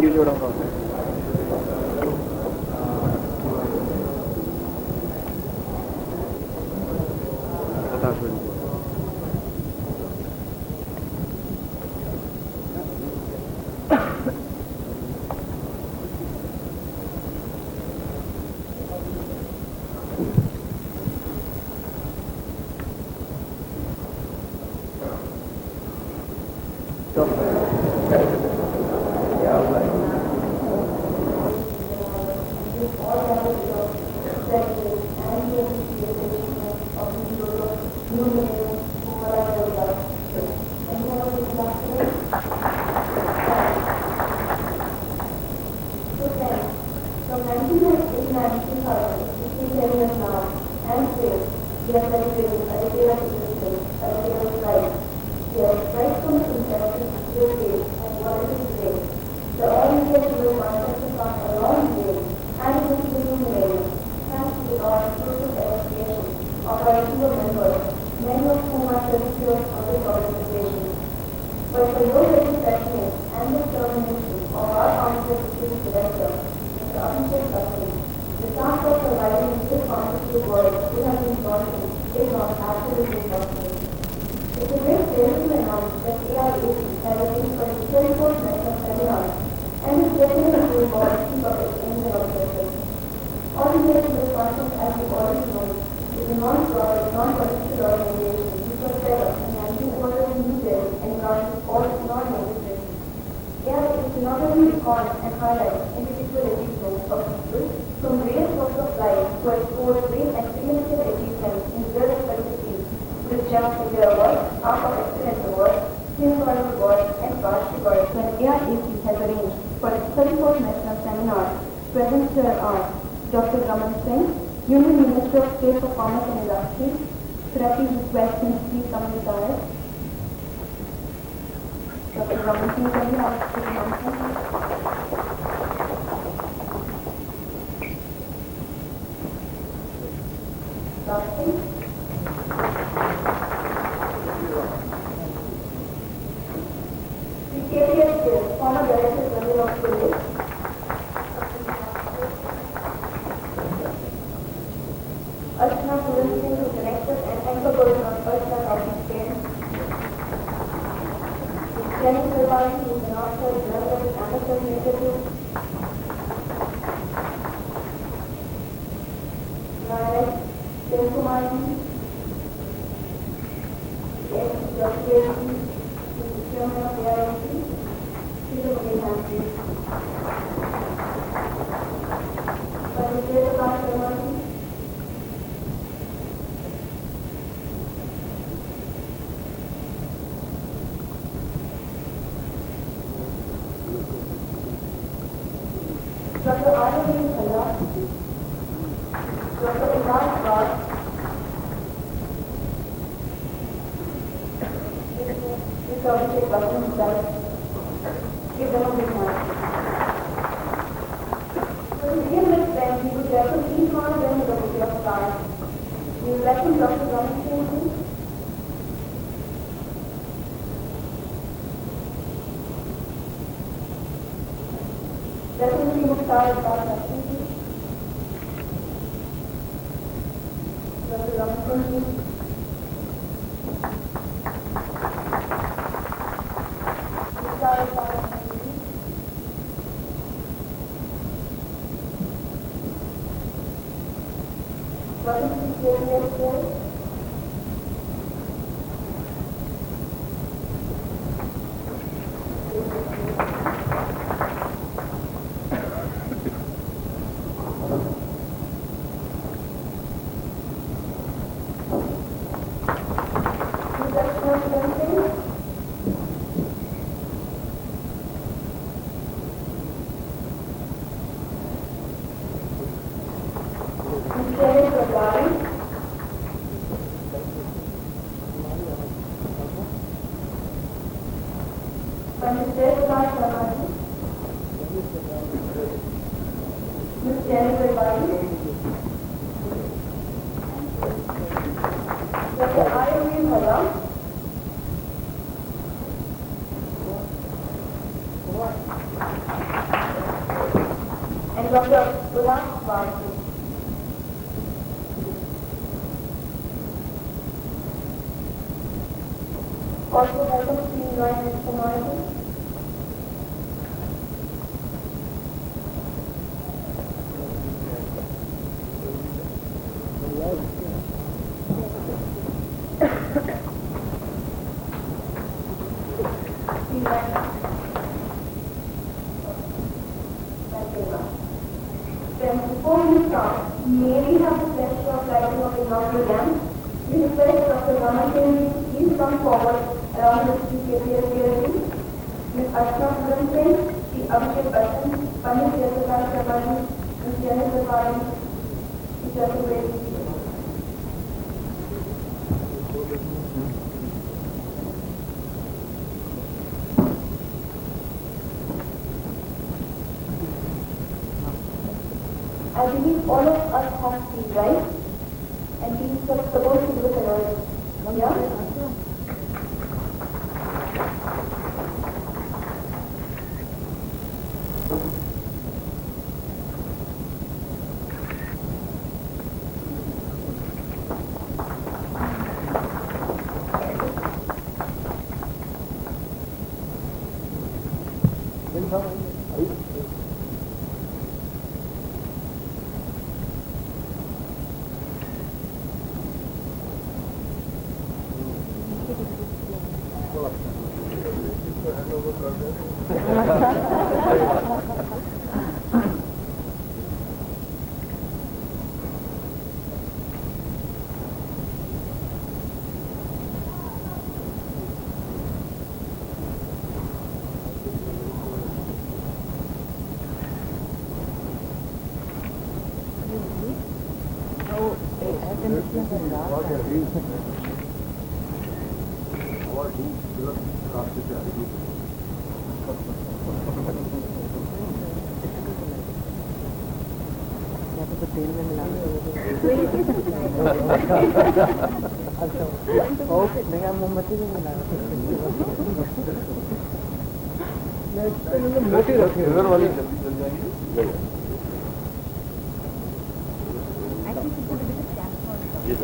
जोड़ा हुआ है। What? Also welcome to join us tomorrow. Before we start, may we have the pleasure of lighting up the inaugural lamp? We request Dr. Raman please come forward along with the KPSC, Ms. Ashna Singh, Sri Abhishek Bachchan, Pandit Jayasakar Sarvani, Ms. Janet Sarvani, Ms. Jasubred. I believe all of us have seen, right? And we are supposed to do it alone. Yeah? मोटी रखी वाली जल्दी चल जाएगी ये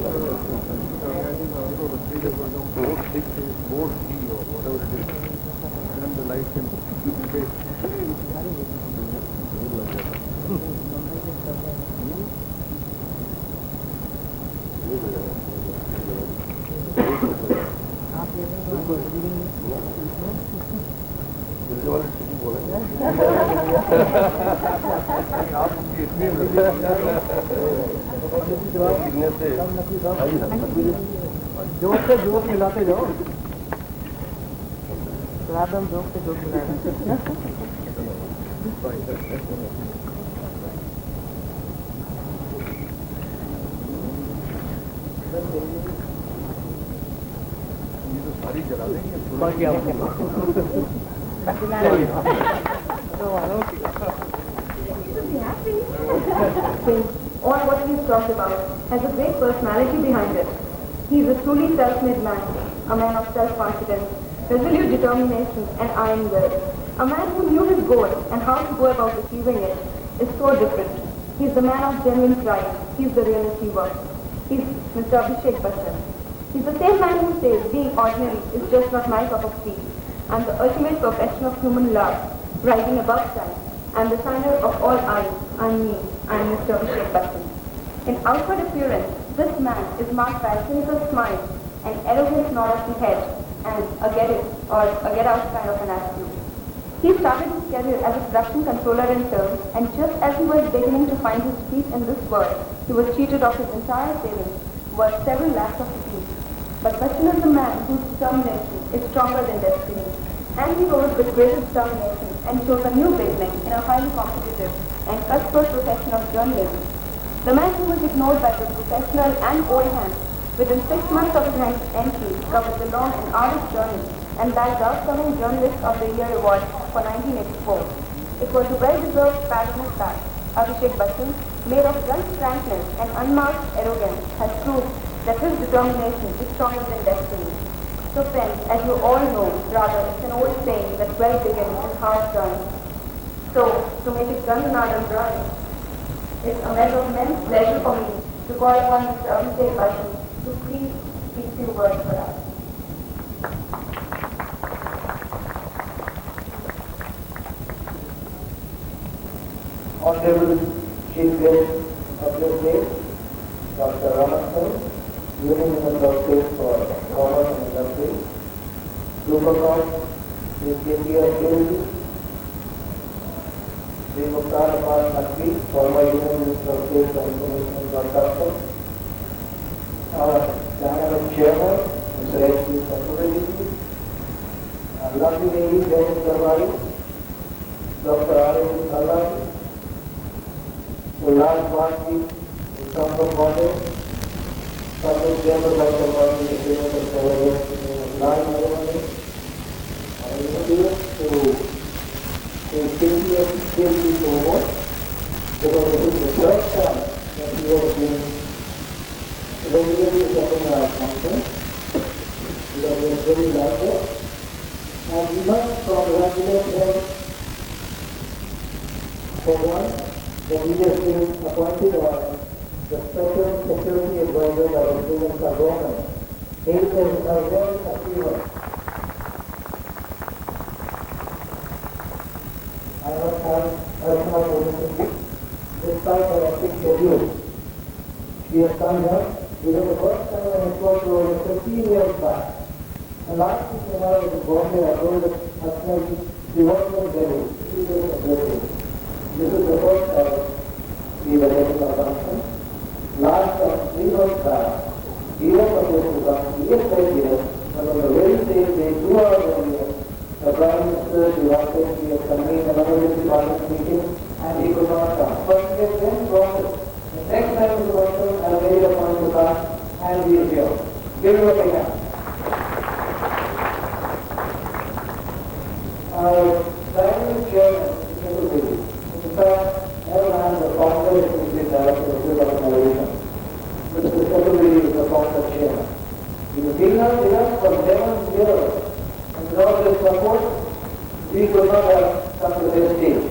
joke से joke मिलाते जाओ राधम जोक से जोक मिलाते ये तो सारी जला देंगे बाकी आपको All what he's talked about has a great personality behind it. He is a truly self-made man, a man of self-confidence, resolute determination and iron will. A man who knew his goal and how to go about achieving it is so different. He is the man of genuine pride. He is the real achiever. He is Mr. Abhishek Bachchan. He is the same man who says being ordinary is just not my cup of tea, and the ultimate perfection of human love, rising above time, and the signer of all eyes, and me, I am Mr. Abhishek Bachchan. In outward appearance, this man is marked by a cynical smile, an arrogant nod of the head, and a get it or a get out kind of an attitude. He started his career as a production controller in film, and just as he was beginning to find his feet in this world, he was cheated of his entire savings, worth several lakhs of rupees. But Bachchan is a man whose determination is stronger than destiny, and he rose with greater determination and chose a new beginning in a highly competitive and cutthroat profession of journalism. The man who was ignored by both professional and old hands, within 6 months of his entry, covered the long and arduous journey and bagged the outstanding Journalist of the Year award for 1984. It was a well-deserved pat on his back. Abhishek Bachchan, made of blunt frankness and unmasked arrogance, has proved that his determination is stronger than destiny. So friends, as you all know, rather, it's an old saying that well begins is half done. So, to make it Ranganathan drawing, it's a matter of immense pleasure for me to call upon Mr. Abhishek Bachchan to please speak few words for us. Honorable Chief Guest of this day, Dr. Ramaswamy, Union Minister of State for Commerce and Industry, Supercom, Ms. India Hills, Sri Mukhtar Abbas Naqvi, former Union Minister of State for Information and Broadcasting, our Dynamic Chairman, Mr. S.P. Saturday, lovely lady, James Darwari, Dr. R.A. Khalani, the last party is some of water, some of them are like the body, the famous of the world, large ceremony. I will do it to still be so much, because it is the first time that we have been regularly attending our conference, because we are very large, and we must congratulate them for one. The leadership appointed on the Special Security Advisor by the Sri Lanka government. He is a very achievement. I must have personal relationship. Despite her hectic schedule, she has come here. This is the first time I spoke to her 15 years back. And last week when I was in Bombay, I told her, she was in Delhi. She was in Delhi. This is the first time we were getting our function. Last time, 3 months back, we were supposed to come yesterday here, but on the very same day, 2 hours earlier, the Prime Minister, the Vice we had convened an emergency parliament meeting, and he could not come. But we have then promised, the next time is also, I'll make it a point to come, and we are here. Give him a big hand. Our Prime Chairman, in fact, I am the founder and executive director of this organization. Mr. Secretary is the founder chairman. He has been with us for 11 years, and without his support, we could not have come to this stage.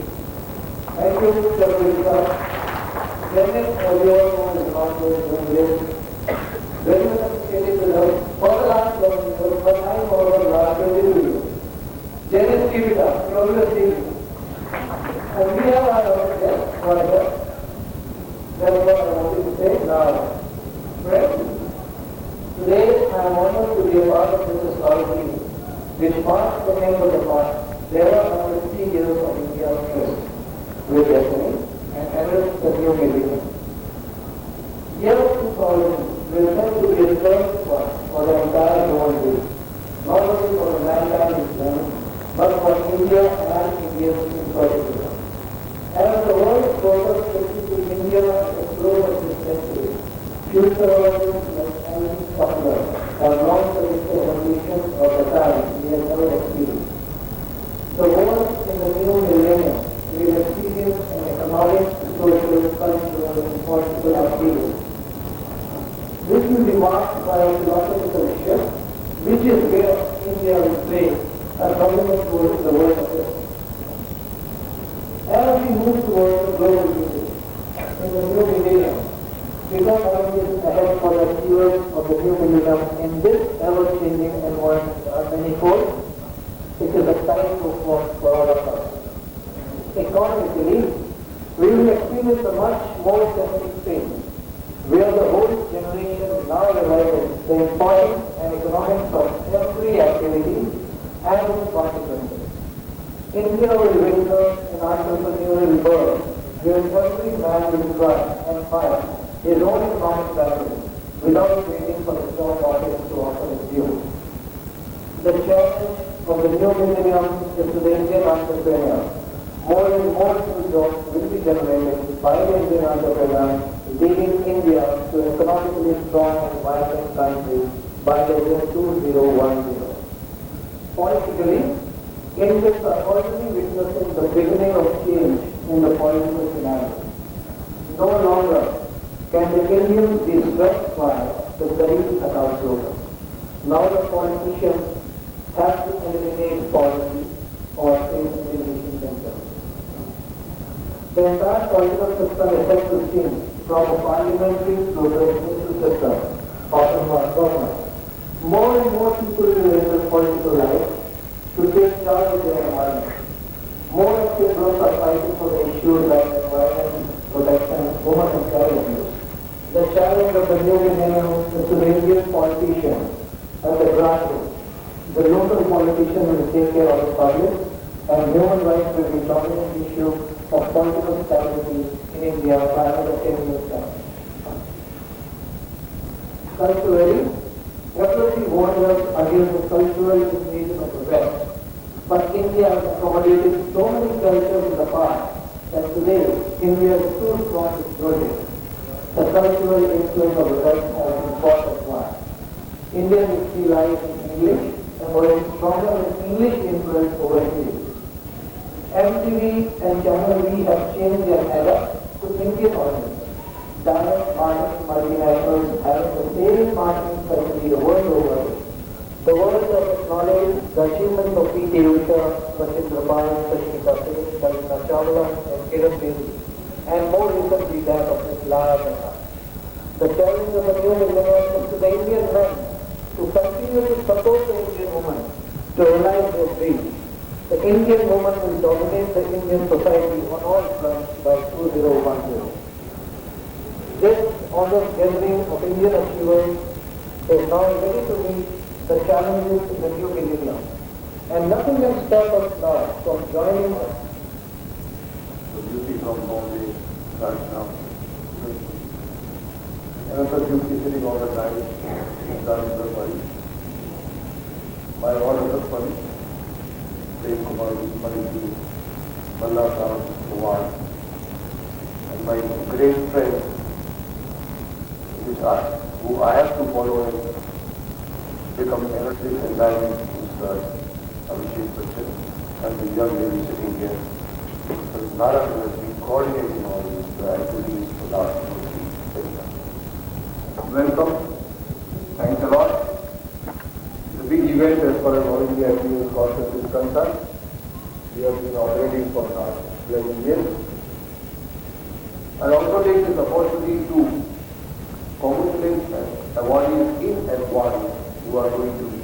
Thank you, Secretary sir. President, as you all know, is not doing this. Very much associated with us for the last 11 years, but I am over the last 22 years. Janice, keep it up. You always see it. And we have our own guest, whatever. That's what I wanted to say now. Friends, today I am honored to be a part of this historic meeting, which marks the end of the past. There are 150 years of India's quest with destiny and heralds the new millennium. Year 2000 will tend to be a turning point for the entire human race, not only for the mankind in general, but for India and Indians in particular. As the world focus shifted to India and global century, future horizons like energy supply have long predicted the evolution of the time we have never experienced. The world in the new millennium will experience an economic, social, cultural, and political upheaval. This will be marked by a philosophical shift, which is where India will play a dominant role in the world affairs. As we move towards the global village in the new millennium, become always ahead for the stewards of the new millennium in this ever-changing environment manifold. It is a time to work for all of us. Economically, we will experience a much more dynamic phase, where the whole generation now realizes the importance and economics of every activity and its consequences. India will witness an entrepreneurial birth where every man will try and find his own economic value without waiting for the strong market to offer his due. The challenge of the new millennium is to the Indian entrepreneur. More and more new jobs will be generated by the Indian entrepreneur, leading India to an economically strong and vibrant country by the year 2010. Politically, Indians are already witnessing the beginning of change in the political scenario. No longer can the Indians be stressed by the Garib Hataao slogan. Now the politicians have to eliminate poverty or face elimination themselves. The entire political system affects the skin from a parliamentary to a presidential system of the government. More and more people will enter political life to take charge of their environment. More and more groups are fighting for the issues like environment protection, women and child abuse. The challenge of the new millennium is to the Indian politician at the grassroots. The local politician will take care of the public, and human rights will be the dominant issue of political stability in India by another 10 years' time. Culturally, everybody warned us against the cultural invasion of the West. But India has accommodated so many cultures in the past that today India is too strong to exploit it. The cultural influence of the West has been fought at once. Indian history lies in English and was stronger with English influence overseas. MTV and Channel V have changed their era to Indian audience. Direct marketing multinationals having the same marketing strategy the world over. The world has acknowledged the achievements of P.T. Usha, Sachin Ramal, Sashmita Singh, Kalpana Chawla, and Kiran Bedi, and more recently that of Ms. Lara Mehta. The challenge of the new millennium is to the Indian men to continue to support the Indian woman to realize their dreams. The Indian woman will dominate the Indian society on all fronts by 2010. This honoured gathering of Indian achievers is now ready to meet the challenges in the new millennium. And nothing can stop us now from joining us. The beauty from Bombay right now. Another beauty sitting on the side, that is the body. My order of funny, Dave Kumar, Maniji, Mallaka, Kumar, and my great friend, who I have to follow and become energetic and dynamic, is Abhishek Bachchan, and the young lady sitting here. So Nara has been coordinating all these activities for the last 2 or 3 days. Welcome. Thanks a lot. It's a big event as far as All India Activist Conference is concerned. We have been operating for the last 11 years. I also take this opportunity to congratulate awardees in advance who are going to be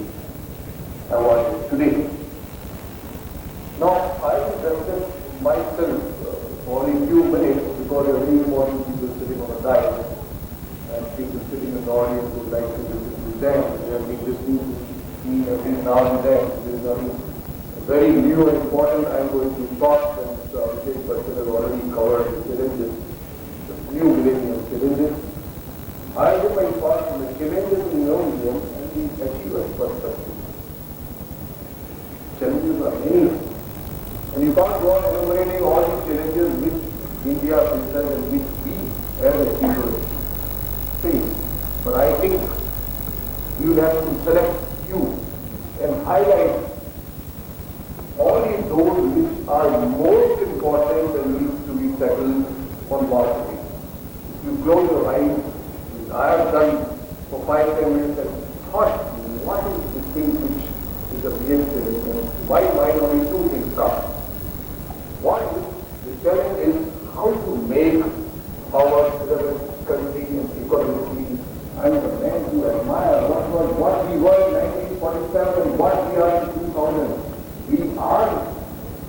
awarded today. Now, I will represent myself for only a few minutes because there are very important people sitting on the dais and people sitting in the audience who would like to listen to them. They have been listening to me every now and then. This is nothing very new and important. I am going to talk and Abhishek Bachchan has already covered the challenges, the new millennium challenges. I do my part in the challenges in no medium and the achievers perspective. Challenges are many. And you can't go on enumerating all these challenges which India faces and which we as achievers face. But I think we will have to select few and highlight only those which are most important and need to be tackled on marketing. If you close your eyes, I have done for 5-10 minutes and thought, what is the thing which is the biggest challenge and why only 2 things start? One, the challenge is how to make our country and economically. I am the man who admire what we were in 1947 and what we are in 2000. We are,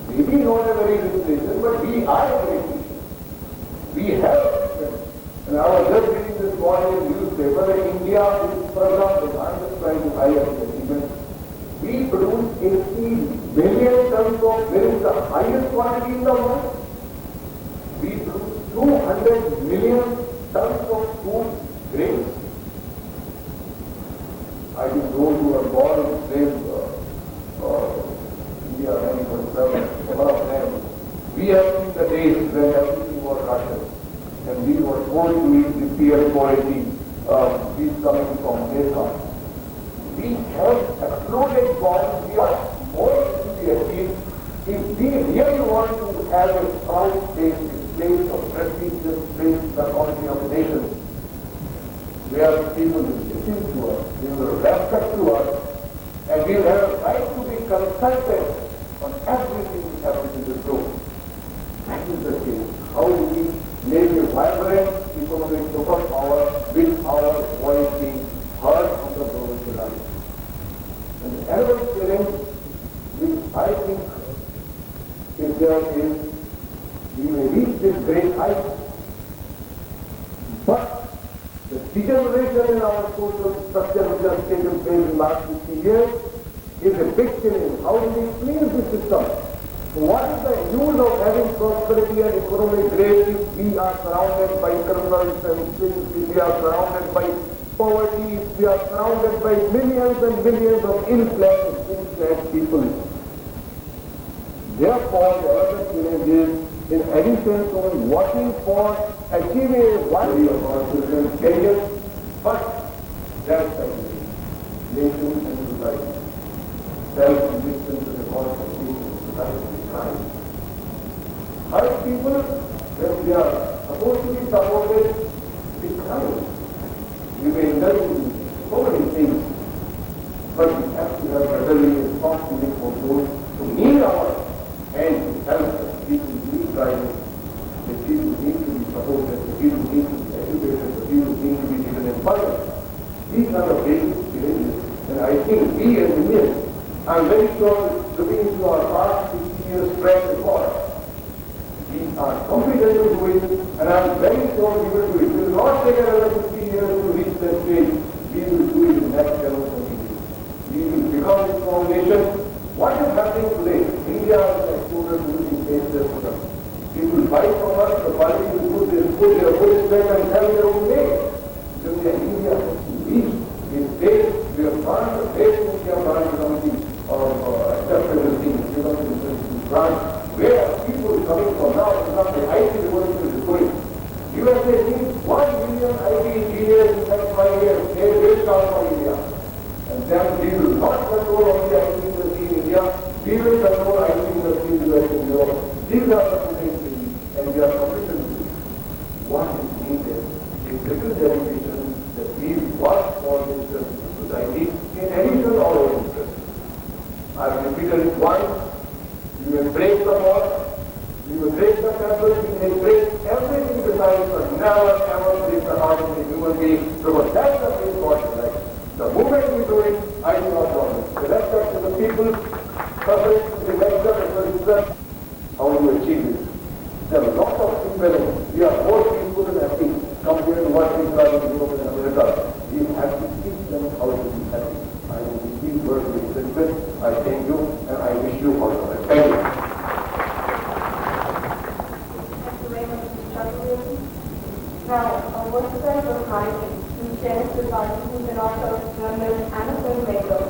maybe not a very rich nation, but we are a great nation. We have strength. And I was just reading this morning in the newspaper that India is, for example, I'm just trying to highlight the achievement. We produce 80 billion tons of grain, the highest quantity in the world. We produce 200 million tons of food grains. I think those who are born in slave India 1947, one of them, we have seen the days when everything was Russian. And we were told to eat the peer quality beef coming from Vietnam. We have exploded bombs. We are more enthusiastic. If we really want to have a proud place, a place of prestigious place in the economy of the nation, where people will listen to us, they will respect to us, and we will have a right to be consulted on everything which happens in this room. That is the the change? How do we make a vibrant economic superpower with our voice being heard on the global stage? And another challenge which I think if there is, we may reach this great height, but the degeneration in our social structure which has taken place in the last 50 years is a big challenge. How do we clean this system? What is the use of having prosperity and economic growth if we are surrounded by criminals and sins, if we are surrounded by poverty, if we are surrounded by millions and millions of ill-clad people? Therefore, the other challenge is, in addition to working for achieving a value of our children's career, but that's the nation and society. Self-resistance to the cause of people in society is crime. Hurt people, when they are supposed to be supported, is crime. We may indulge in so many things, but we have to have brotherly responsibility for those who need our hand to help us. People need guidance, the people need to be supported, the people need to be educated, the people need to be given employment. These are the basic challenges, and I think we as Indians, I'm very sure, looking into our past 50 years track record, we are competent to do it, and I'm very sure we will do it. We will not take another 50 years to reach that stage. We will do it in the next 7 or 20 years. We will become a strong nation. What is happening today? India is exported to the same system. People buy from us, the party will put their full strength and sell their own way. So we are India. We state, we are part of the state India branch committee of acceptable things, branch, where people coming from now, for example, the IT revolution is going. USA needs 1 million IT engineers in the next 5 years. They will come from India. And then we will not control only IT industry in India, we will control IT industry in US and Europe. These are the two things we need, and we are committed to it. What is needed is little dedication that we work for the interest of society in addition to our own interest. I have repeated it once, you may break the wall, you may break the temple, you may break everything besides, but never ever break the heart of a human being, because that's the way God is like. The moment we do it, I do not want it. The rest of the people, suffering the rest of the how do you achieve it? There are lots of people, we are more peaceful and happy compared to what people are in Europe and America. We have to teach them how to be happy. I will be these words with respect. I thank you and I wish you all the best. Thank you. Thank you very much, Mr. Chakravarti. Now, what's the sense of Hardy, who shares with us, who's an author, journalist, and a filmmaker,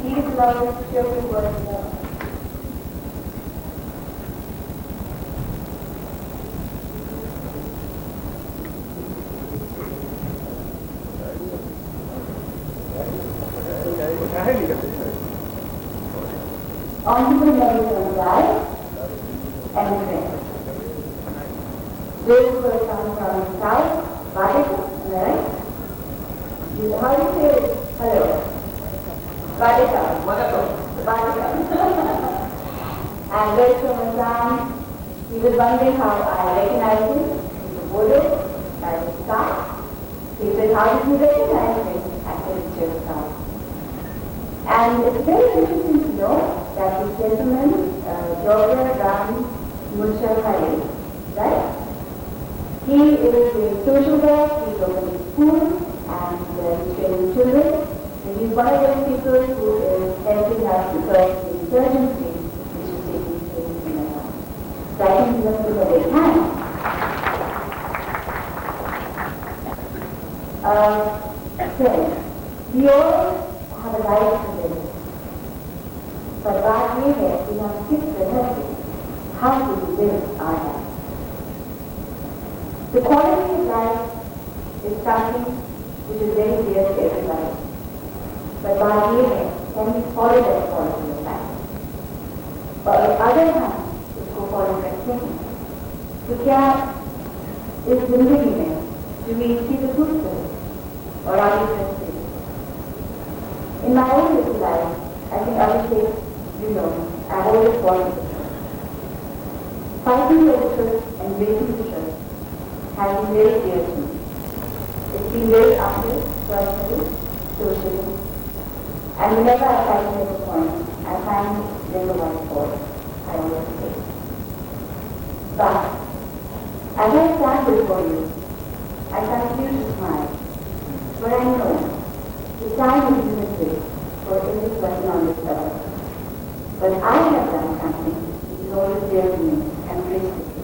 please allow us to share your words more. Honorable members of the House and friends. Those who are coming from the south, Vadika, right? How do you say it? Hello? Vadika. Vadika. And very from Assam, he was wondering how I recognize him. He's a Bodo, that's his star. He said, how did you recognize him? I said, it's your star. And it's very interesting to know that this gentleman, Dr. Ram Mulshakari, right? He is doing social work, he's opening schools, and he's training children. And he's one of those people who is helping us because the insurgency which is taking place in India. So I think we must give a big hand. Friends, we all have a right to live. But God gave us, we have fixed the message. How do we live our life? The quality of life is something which is very dear to everybody. But God gave us, can we follow that quality of life? But on the other hand, इसको follow करते हैं, तो क्या इस जिंदगी में do we see the truth or are we just in my own little life, I think I would say, you know, I always wanted it. fighting for the truth and breaking the truth has been very dear to me. It's been very uphill, personally, socially, and whenever I try to make a point, I find there's a one fault, I always say. But, as I stand before you, I continue to smile, for I know the time is limited for every person on this earth. But I have done something which is always dear to me and praise to you.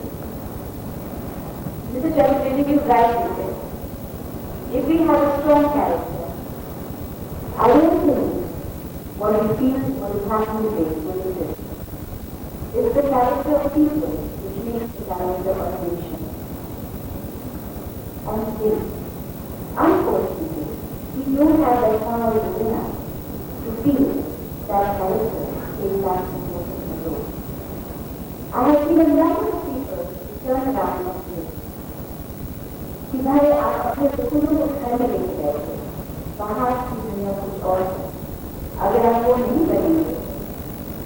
Mr. Chairman, you rightly said, if we have a strong character, I don't think what we feel, what is happening today will exist. It's the character of people which makes the character of a nation. And still, unfortunately, we don't have that power within us to feel that character in that important role. I have seen a number of people turn around and say, कि भाई आप अपने सुकून को घर में लेके बैठे, बाहर की दुनिया कुछ और है। अगर आप वो नहीं करेंगे,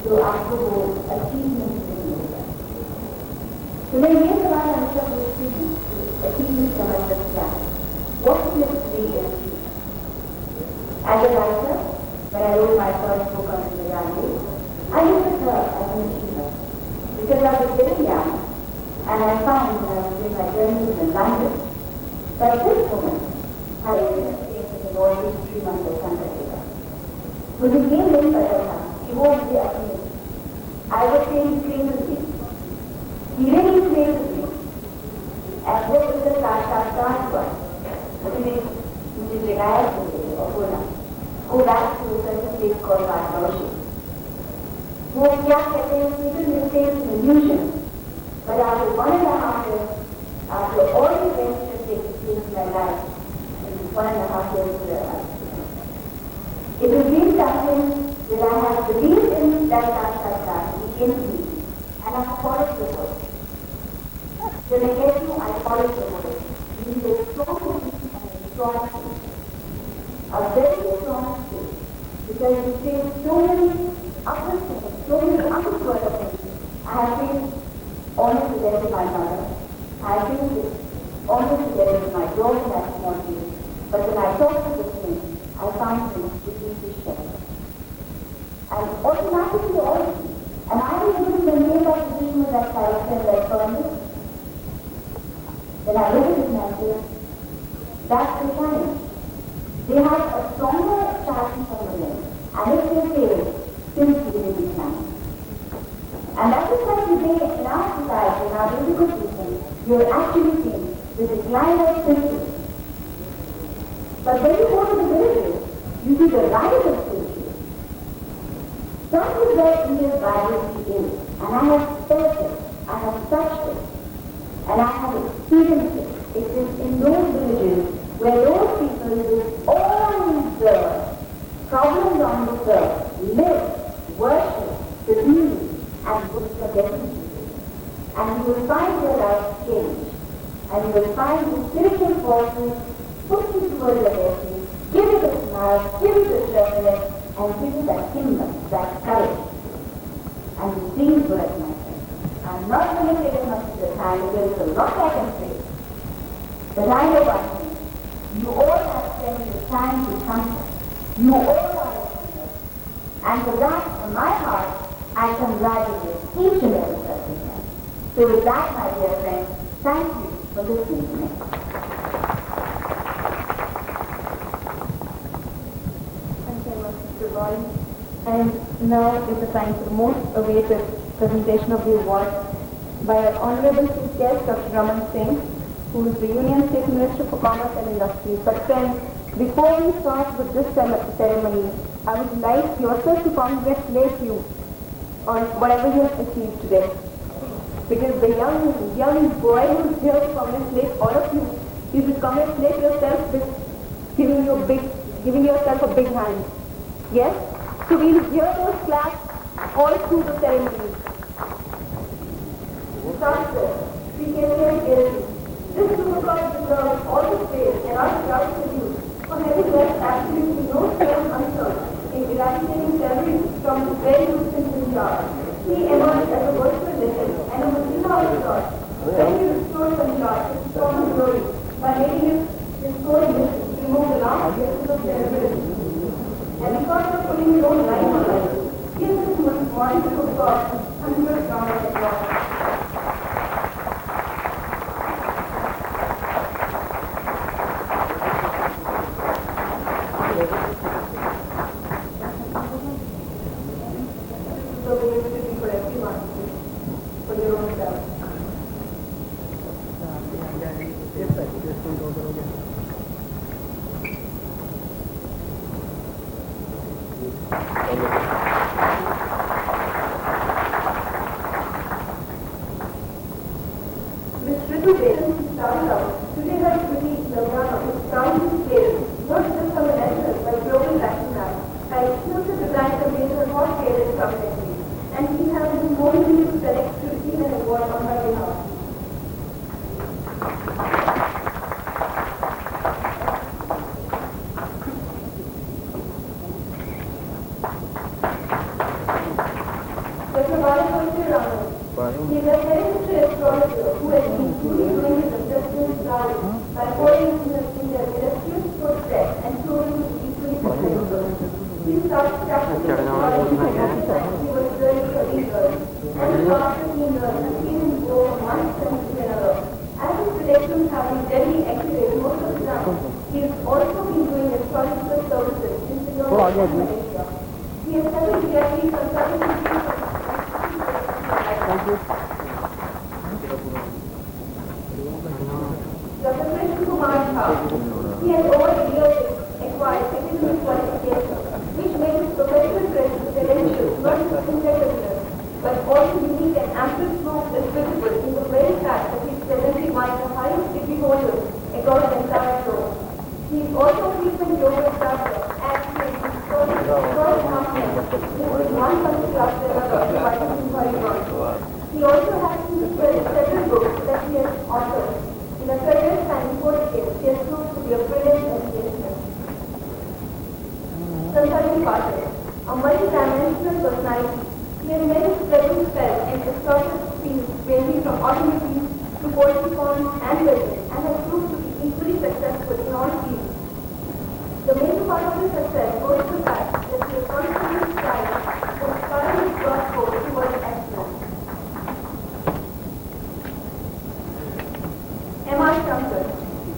तो आपको वो अचीवमेंट नहीं होगा। तो मैं ये सवाल हमेशा पूछती हूँ कि अचीवमेंट का मतलब क्या है? What is it to be an achievement? As a writer, when I wrote my first book on the language, I looked at her as an achiever because I was very young, and I found when I was doing my journalism in London that this woman had experienced in the Royal History Month of Canada. मुझे ये नहीं पता था कि वो मुझे अपनी I was saying crazily, really crazily, and वो मुझे साक्षात्कार हुआ, मुझे जगाया और बोला, go back to a certain place called Varanasi. वो क्या कहते हैं, people will say it's an illusion, but after 1.5 years, after all the events that take place in my life, in 1.5 years, it has been something that I have believed in that Sakshatkar, he came to me, and I followed the word. When I get you, I followed the word. It is a strong belief and a strong faith. A very strong faith, because you say so many other things, so many unheard things. I have been honored to death with my mother. I have been honored to death with my daughter at small age. But when I talked to this thing, I found him to be his shepherd. And automatically also, and I was able to maintain that position with that character and that firmness. When I look at it and I say, that's the challenge. They have a stronger challenge from within, and if they fail, still feel it can. And that is why today in our society, in our political system, you're actually seeing the decline of spiritualism. But when you go to the villages, you see the rise of spiritualism. That is where India's vibrancy is, and I have felt it, I have touched it, and I have experienced it. It is in those villages where those people with all the problems on this earth live, worship, believe, and look for destiny. And you will find your life change. And you will find the spiritual forces push you towards your destiny, give it a smile, give it a cheerfulness, and give it that kingdom, that courage. And these words, my friend, I'm not going to take as much of your time because there's a lot I can say. But I know one thing. You all have spent your time to comfort. You all are listeners. And for that, from my heart, I congratulate each and every person here. So with that, my dear friends, thank you for listening to me. Thank you very much, Mr. Roy. And now is the time for the most awaited presentation of the award by our Honorable Chief Guest, Dr. Raman Singh, who is the Union State Minister for Commerce and Industry. But friends, before we start with this ceremony, I would like yourself to congratulate you on whatever you have achieved today. Because the young boy who is here to congratulate all of you, you should congratulate yourself with giving yourself a big hand. Yes? So we'll hear those claps all through the ceremony. Doctor, we can hear it. This supervisor deserves all the praise and our gratitude for having left absolutely no stone unturned in eradicating terrorism from the very roots in Punjab. He emerged as a virtual legend and a Muslim Miss Ritu Baden started out today her beauty Lavana is crowned with scale, not just from a national but global fashion act. Her exclusive design conveys her hot hair prominently, and he has been more willing to select to receive an award on her behalf. Dr. Balakrishna Raman. He is a hereditary astrologer who has been truly doing his assessment right by following in their illustrious footsteps and proving his equally successful. He started practicing astrology when he was 30 years, and after 15 years has seen him go from one strength to another. As his predictions have been very accurate most of the time, he has also been doing astrological services in Singapore and Malaysia. He has several yearly consulting Dr. Krishna Kumar Jha. He has over the years acquired technical qualifications, which make his professional credentials not just intelligent, but also unique and ample proof is visible in the very fact that he is presently one of the highest degree holders across the entire globe. He is also a frequent yoga instructor and he has been serving across continents with one country after another by his work. He also has several books that he has authored. In a career spanning 4 decades, he has proved to be a brilliant educator. Consulting partner, a multi-dimensional personality, he has many pleasant spells in exotic fields ranging from automobiles to poultry farms and building, and has proved to be equally successful in all fields. The major part of his success goes to the fact that he has constantly strived to inspire his workforce towards excellence. M.R. Shankar.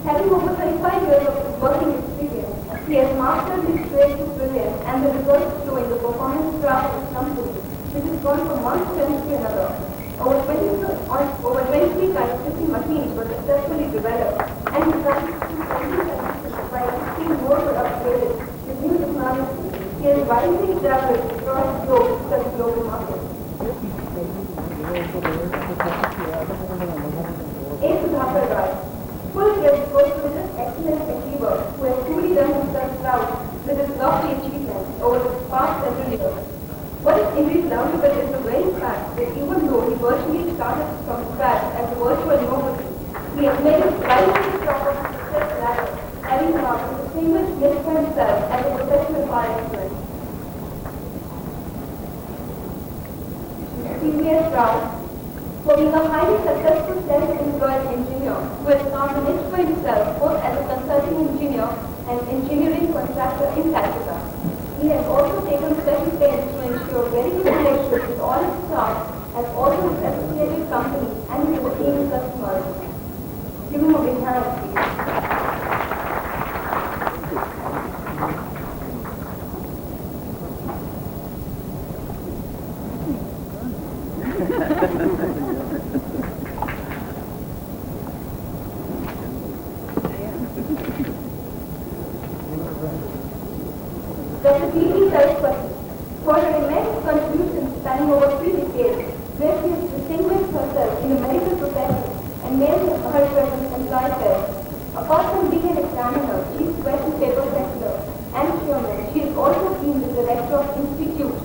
Having over 35 years of working experience, he has mastered his trade to brilliance, and the results show in the performance graph of his company, which has gone from one strength to another. Over 23 kinds of fishing machines were successfully developed, and his by 16 more were upgraded with new technology. He has widely traveled across the globe to serve global markets. A. Sudhakar Rai, full-fledged postgraduate excellence achiever who has truly done himself proud with his lofty achievements over the past several years. What is indeed laudable is the very fact that even though he virtually started from scratch as a virtual nobody, he has made his right to the top of the success ladder, having now distinguished himself as a professional par excellence. C.V.S. Rao, for being a highly successful self-employed engineer who has found a niche for himself both as a consulting engineer and engineering contractor in Calcutta. He has also taken special pains to ensure very good relations with all his staff as also his associated companies and his esteemed customers. Give him a big hand, please. Dr. P.D. Saraswati, for her immense contributions spanning over 3 decades, where she has distinguished herself in the medical profession and made her presence employed there. Apart from being an examiner, chief question paper setter, and chairman, she has also been the director of Institute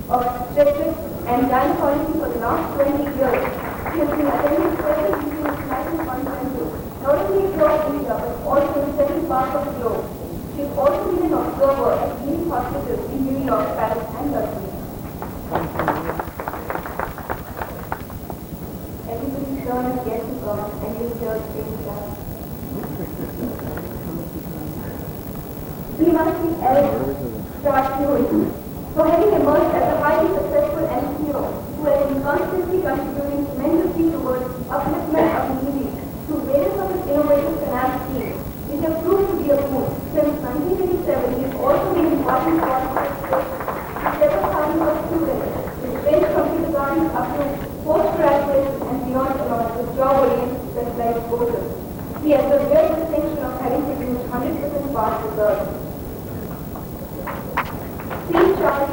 of Obstetrics and Gynecology for the last 20 years. She has been attending several international conferences, not only across India but also in several parts of the globe. She has also been an observer at leading hospitals in New York, Paris, and Turkey. Everybody's turn is yet to come, and his church is done. He must be for having emerged as a highly successful entrepreneur who has been constantly contributing tremendously towards upliftment of the needy through various of his innovative finance schemes, which have proved to be a boon. Since 1987, he has also been important contributor to several thousands of students, which range from kindergarten up to postgraduate and beyond along with job-oriented specialized courses. He has the real distinction having produced 100% parts reserve. Three charges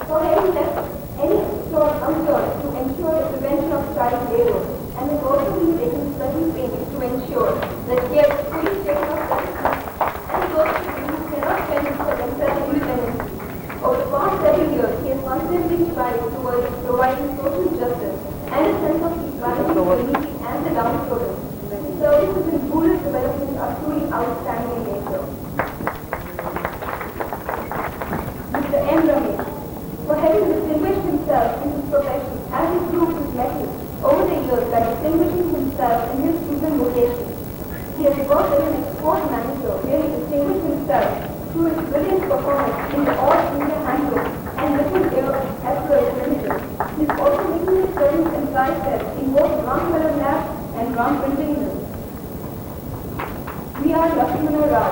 for having left any store uncured to ensure the prevention of child labor, and has also been taking certain pains to ensure that he has fully taken up justice and those who cannot fend for themselves independently. Over the past several years, he has constantly strived towards providing social justice and a sense of equality to the needy and the downtrodden. His services in rural development are truly outstanding in nature. Mr. M. Ramesh, for having distinguished himself in his profession as he proved his methods over the years by distinguishing himself in his chosen vocation. He has worked as an export manager where he distinguished himself through his brilliant performance in the All India Handbook and Little Air Apparel Limited. He is also making his presence in flight tests in both Ram Color Lab and Ram Printing Mill. We are Lakshmana Rao,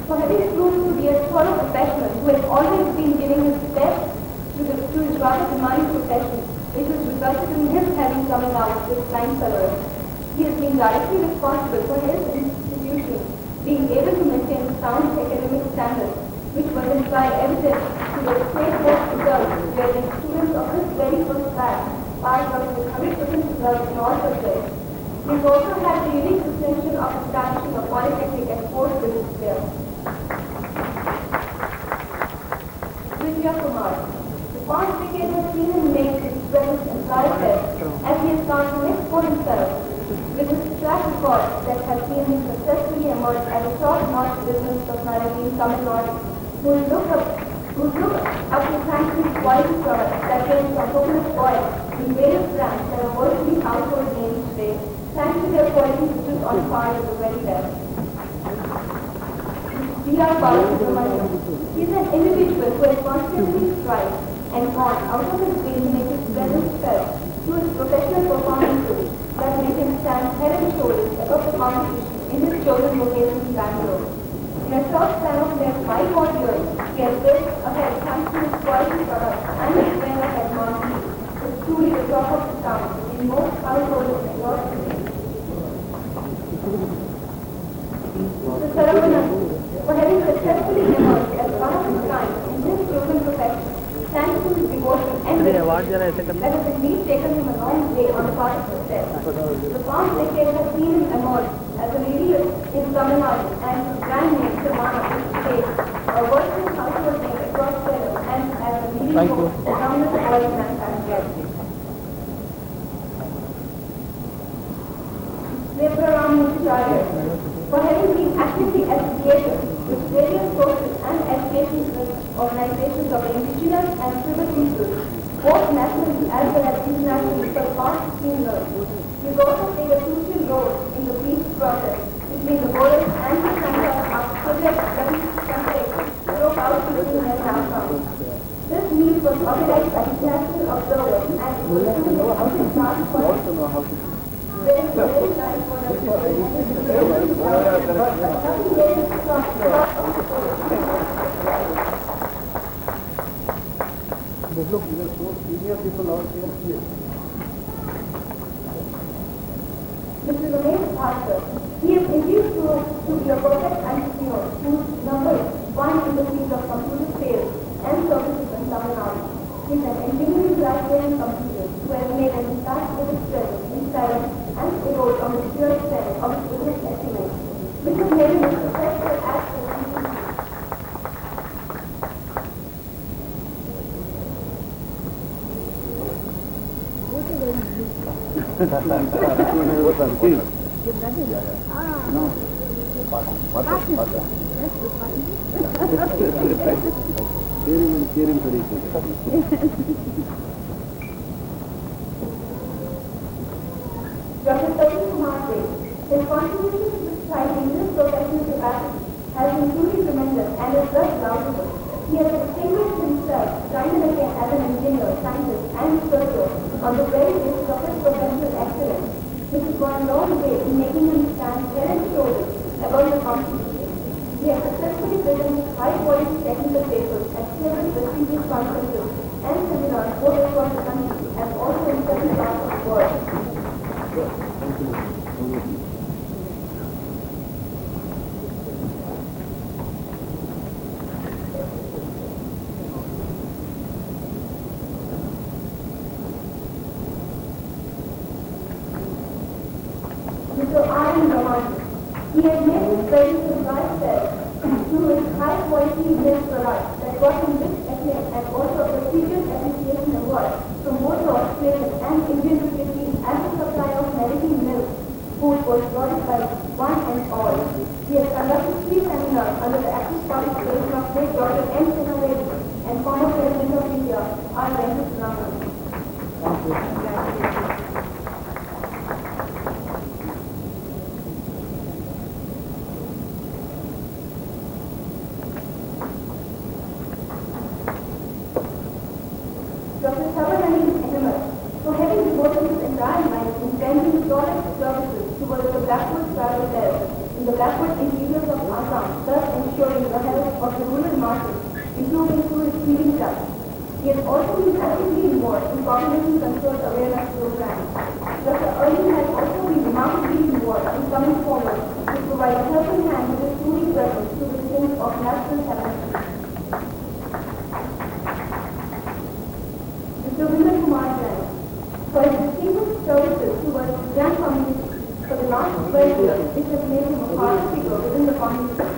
for having proved to be a thorough professional who has always been giving his best to his rather demanding profession, which has resulted in his having coming out with flying colors. He has been directly responsible for his institution being able to maintain sound academic standards, which was in fact evident to the state test results, where the students of his very first batch passed out with 100% results in all subjects. He has also had the unique distinction of establishing a polytechnic and sports business there. Vijaya Kumar. The past decade has seen him make his presence in flight tests as he has found an export himself. With his track record that has seen him successfully emerge as a top-notch business personality in Tamil Nadu, who look up to thanks to his quality products that range from coconut oil in various brands that are virtually household names today, thanks to their quality which is on par with the very best. D.R. Balasubramanian. He is an individual who has constantly strived and gone out of his way to make his presence felt through his professional performances that make him stand head and shoulders above the competition in his chosen location in Bangalore. In a short span of near 5 odd years, he has built ahead thanks to his quality products and his brand of advancement. It's truly the top of the town in most households across the state. Mr. Saravanan, for having successfully emerged as one of his kind in his chosen profession, thanks to his devotion and dedication that has indeed taken him a long way on the path of success. The past decade has seen him emerge as a leader in Tamil Nadu and his brand name Savannah in the state, a working household name across Kerala and as a leading force in dominant oil manufacturer. Devaram Mukhtarya, for having been actively associated with various sources and educational organizations of indigenous and tribal peoples, both nationally as well as internationally for the past 15 years. He has also played a crucial role in the peace process between the Boers and the Santhal after Project Ravi Shankar broke out between them in Assam. This meet was organized by international observers and it was to know how to start for very nice for them to Look, there are so senior people out here. Mr. Ramesh Bhaskar, he is indeed proved to be a perfect entrepreneur whose number is one in the field of computer sales and services in Tamil Nadu. He is an engineering graduate in computers who has made an impact with his presence in sales and a role on the sheer extent of his business estimates, which has made him a successful actor. Dr. Sajid Kumar says, his contribution to society in this professional capacity has been truly tremendous and is thus laudable. He has distinguished himself time and again as an engineer, scientist, and researcher on the very basis of his professional excellence, which has gone a long way in making him stand head and shoulders above the competition. He has successfully presented high-quality technical papers at several prestigious conferences and seminars both across the country and also in several parts of the world. and romantic. He has made his presence in lifestyle through his high-quality milk products that got him rich acclaim and also a prestigious appreciation award from both the Australian and Indian cricket teams as a supplier of American milk. Food was lauded by one and all. He has conducted 3 seminars under the active participation of great Dr. M. Sinawedi and former President of India, R. Venkataraman. Dr. Sabarani is eminent for having devoted his entire life in rendering flawless services towards the backward tribal belts in the backward interiors of Assam, thus ensuring the health of the rural masses, improving through his healing touch. He has also been actively involved in population control awareness programs. Dr. Erling has also been remarkably involved in coming forward to provide a helping hand with his truly presence to the things of natural calamities. Mr. Vimal Kumar Jain, for his distinguished services towards the Jain community for the last 12 years, which has made him a powerful figure within the community.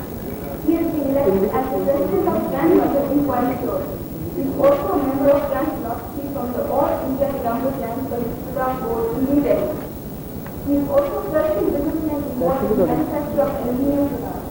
He has been elected as the president of Jain Mother in Coimbatore. He is also a member of Jain philosophy from the All India Number Jain Program Board in New Delhi. He is also trusted businessman involved in the manufacture of aluminium products.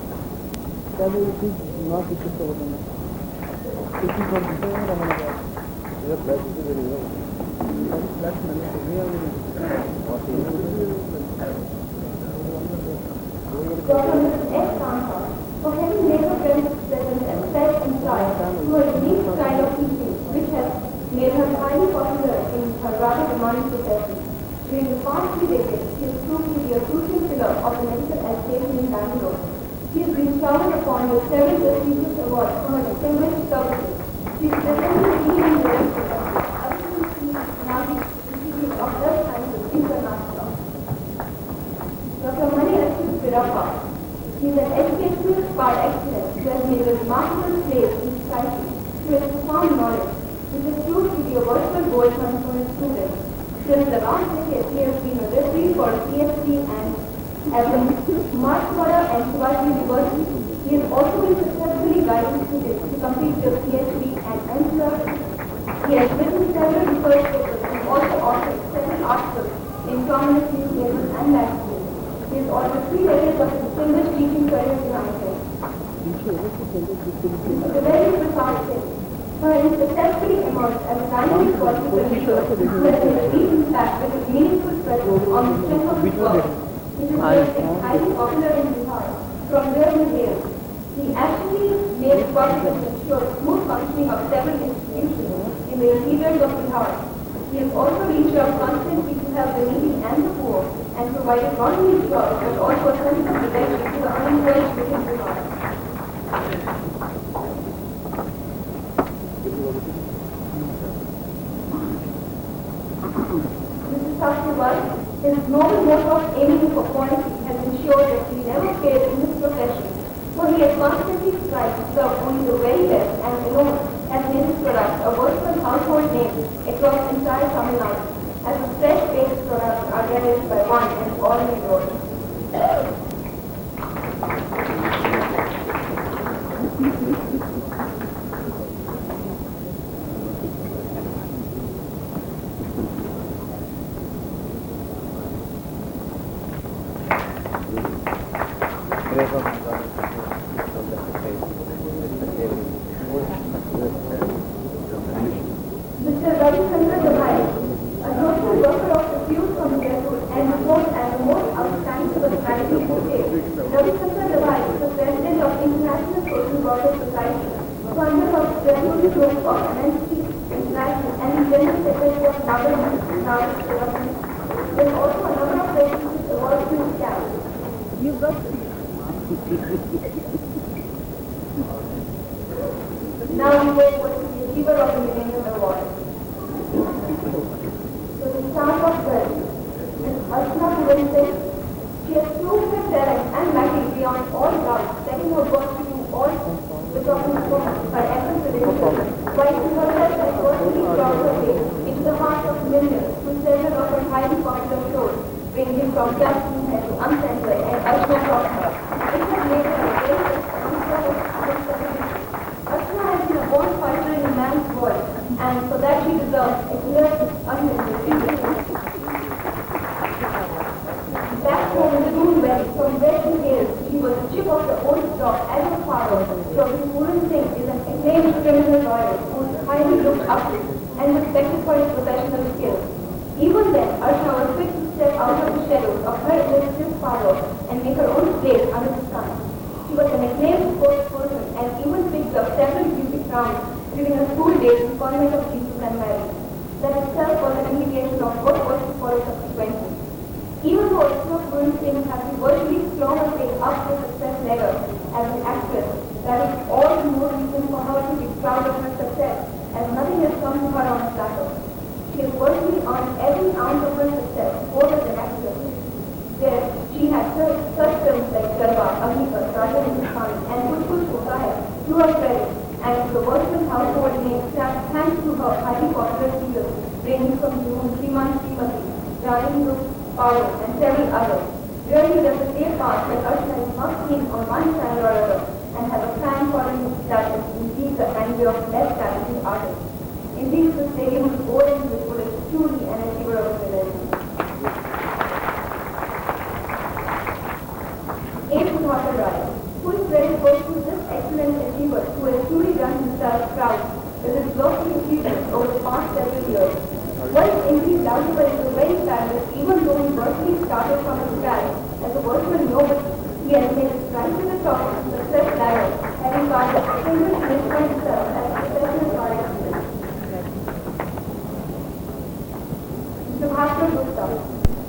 Dr. Mr. S. Kanta, for having made her presence and self-employed through a unique style of teaching, which has made her highly popular in her rather demanding profession. During the past 3 decades, she has proved to be a crucial pillar of the medical education in Bangalore. She has been showered upon with several prestigious awards for her distinguished services. She is presently leading director of the Navi Institute of Health Sciences International. Dr. Mani Ashwin Pirappa, he is an educationalist par excellence who has made a remarkable place in society through his profound knowledge, which has proved to be a veritable gold mine for his students. Since the last decade, he has been a referee for PhD and at the Marathwada and Shivaji University. He has also been successfully guiding students to complete their PhD and MPhil. He has written several research papers and also authored several articles in prominent newspapers and magazines. He has almost 3 decades of distinguished teaching career behind him. The very Prasad Singh, who has successfully emerged as a dynamic political leader who has made a deep impact with his meaningful presence on the strength of his work. He is highly popular in Bihar from where he hails. He actually made it possible to ensure smooth functioning of several institutions in the interiors of Bihar. He has also reached out constantly to help the needy and the poor and provided not only jobs but also a sense of protection to the unemployed within Bihar. Mr. Satyawal, his noble motto of aiming for quality has ensured that he never failed in his profession, for he has constantly strived to serve only the very best and alone has made his products a versatile household name across entire Tamil Nadu, as the fresh-based products are relished by one and all in the world. Mr. Ravi Chandra Devai, a social worker of repute from Jaipur and known as the most outstanding personality in the state. Ravi Chandra Devai is the president of International Social Workers Society, founder of Jaipur Group of Amnesty International and general secretary of Government Development. There is also a number of prestigious awards to his cap. You've got Now we wait for the receiver of the Millennium Award. So the start of birth, Ms. Archana Puranse, she has proved her talent and magic beyond all doubt, setting her birth to do all the talking for her efforts credentials, while she herself has personally brought her faith into the hearts of millions who treasure of her highly popular shows, ranging from Just Head to Uncensored that from where he hails, he was a chip of the old stock as a father. Dr. Puran Singh is an acclaimed criminal lawyer who is highly looked up to and respected for his professional skills. Even then, Archana was quick to step out of the shadows of her illustrious father and make her own place under the sun. She was an acclaimed sportsperson and even picked up several beauty crowns during her school days in Convent of Jesus and Mary. That itself was an indication of what was to follow subsequently. Even though Archana Puran Singh had to virtually claw her way up the success ladder as an actress, that is all the more reason for her to be proud of her success, as nothing has come to her on a platter. She has virtually earned every ounce of her success, both as an actress. There, she had such films like Garba, Agnipath, Raja Hindustani, and Kuchkuch Hota Hai to her credit, and to the virtual household name thanks to her highly popular serials ranging from Shriman Srimati, Rajendra Paro, and several others. Really, does the day pass that Archana is not seen on one channel or other and has a fan following that is indeed the envy of less talented artists. Indeed, this lady who is born into this world is truly an achiever of excellence. A. Sudhakar Rai, whose credit goes to this excellent achiever who has truly done himself proud with his lofty achievements over the past several years. What is indeed doubtful is the very fact that even though he virtually started from a scratch as a virtual nobody, he has made his rise to the top of the success ladder, having got the distinguished list for himself as a professional lawyer. Subhashar Gupta,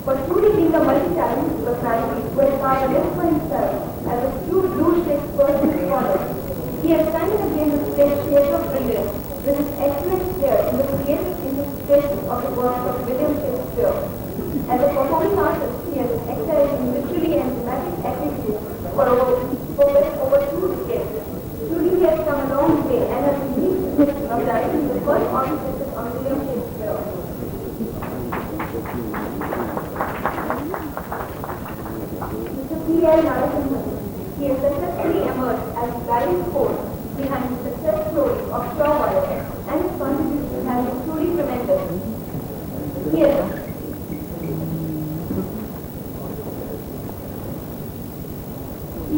for truly being a multi-talented personality who has carved a list for himself as a true blue person scholar, he has time and again displayed shades of brilliance with his excellent flair in the creative interpretation of the works of William Shakespeare. As a performing artist, he has excelled in literary and dramatic activities for over 2 decades. Truly, he has come a long way and has been unique of directing the first orchestration on William Shakespeare. Mr. P.L. Narasimhan, he has successfully emerged as the driving force behind the success story of Shawwire, and his contribution has been truly tremendous. He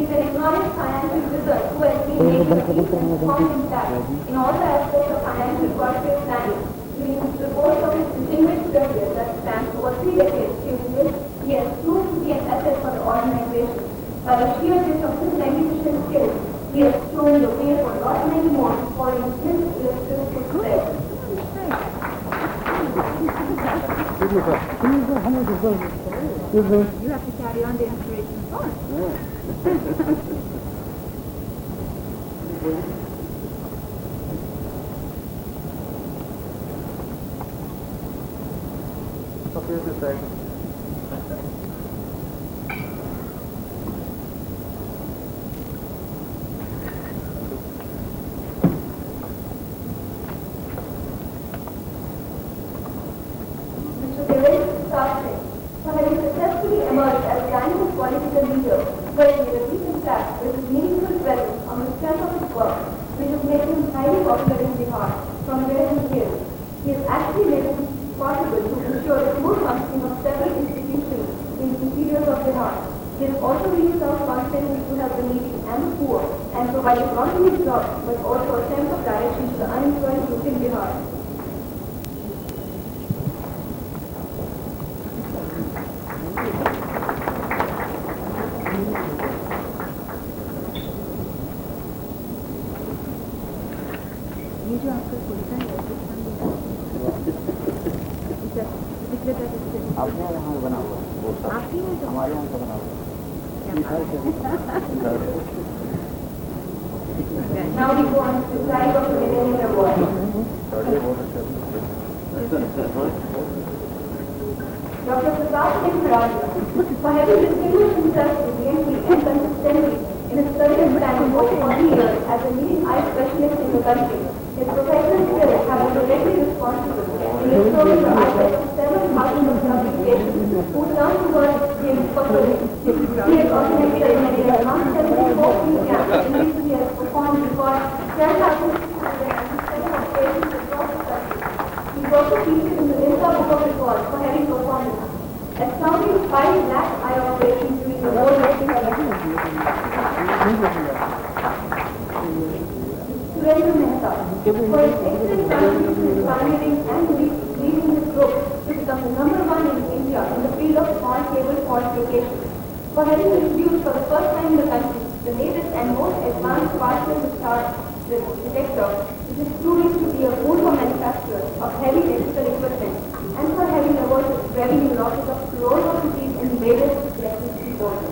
is an acknowledged financial wizard who has been making a deep and profound impact in all the aspects of financial corporate planning during the course of his distinguished career that spans over 3 decades, during which he has proved to be an asset for the organization. By the sheer dint of his magnificent skills, he has shown the way for a lot many more following his illustrious footsteps. You have to carry on the inspiration forward. Here's the second. For having successfully emerged as a dynamic political leader, where he made a deep impact with his meaningful presence on the strength of his work, which has made him highly popular in Bihar, from where he hails. He has actually made it possible to ensure the smooth functioning of several institutions in the interiors of Bihar. He has also reached out constantly to help the needy and the poor, and provided not only jobs, but also a sense of direction to the unemployed youth in Bihar. ये जो आपका कुर्ता है अपने यहाँ बना हुआ आपकी है तो हमारे यहाँ से बना हुआ Now we go on to slide of the Millennium Award. Dr. Prasad Singh Kharadia, for having distinguished himself brilliantly and consistently in his study and planning over 40 years as a leading eye specialist in the country, his professional skills have been directly responsible in restoring the eyesight of several thousands of publications who turn towards him for service. He has organized ceremonies around 74 free camps in which he has performed before 10,000 patients across the country. He is also featured in the Limca Book of Records for having performed astounding 5 lakh eye operations during the whole for having introduced for the first time in the country the latest and most advanced particle discharge detector, which is proving to be a boon for manufacturers of heavy electrical equipment, and for having avoided revenue losses of crores of rupees in various electricity boards.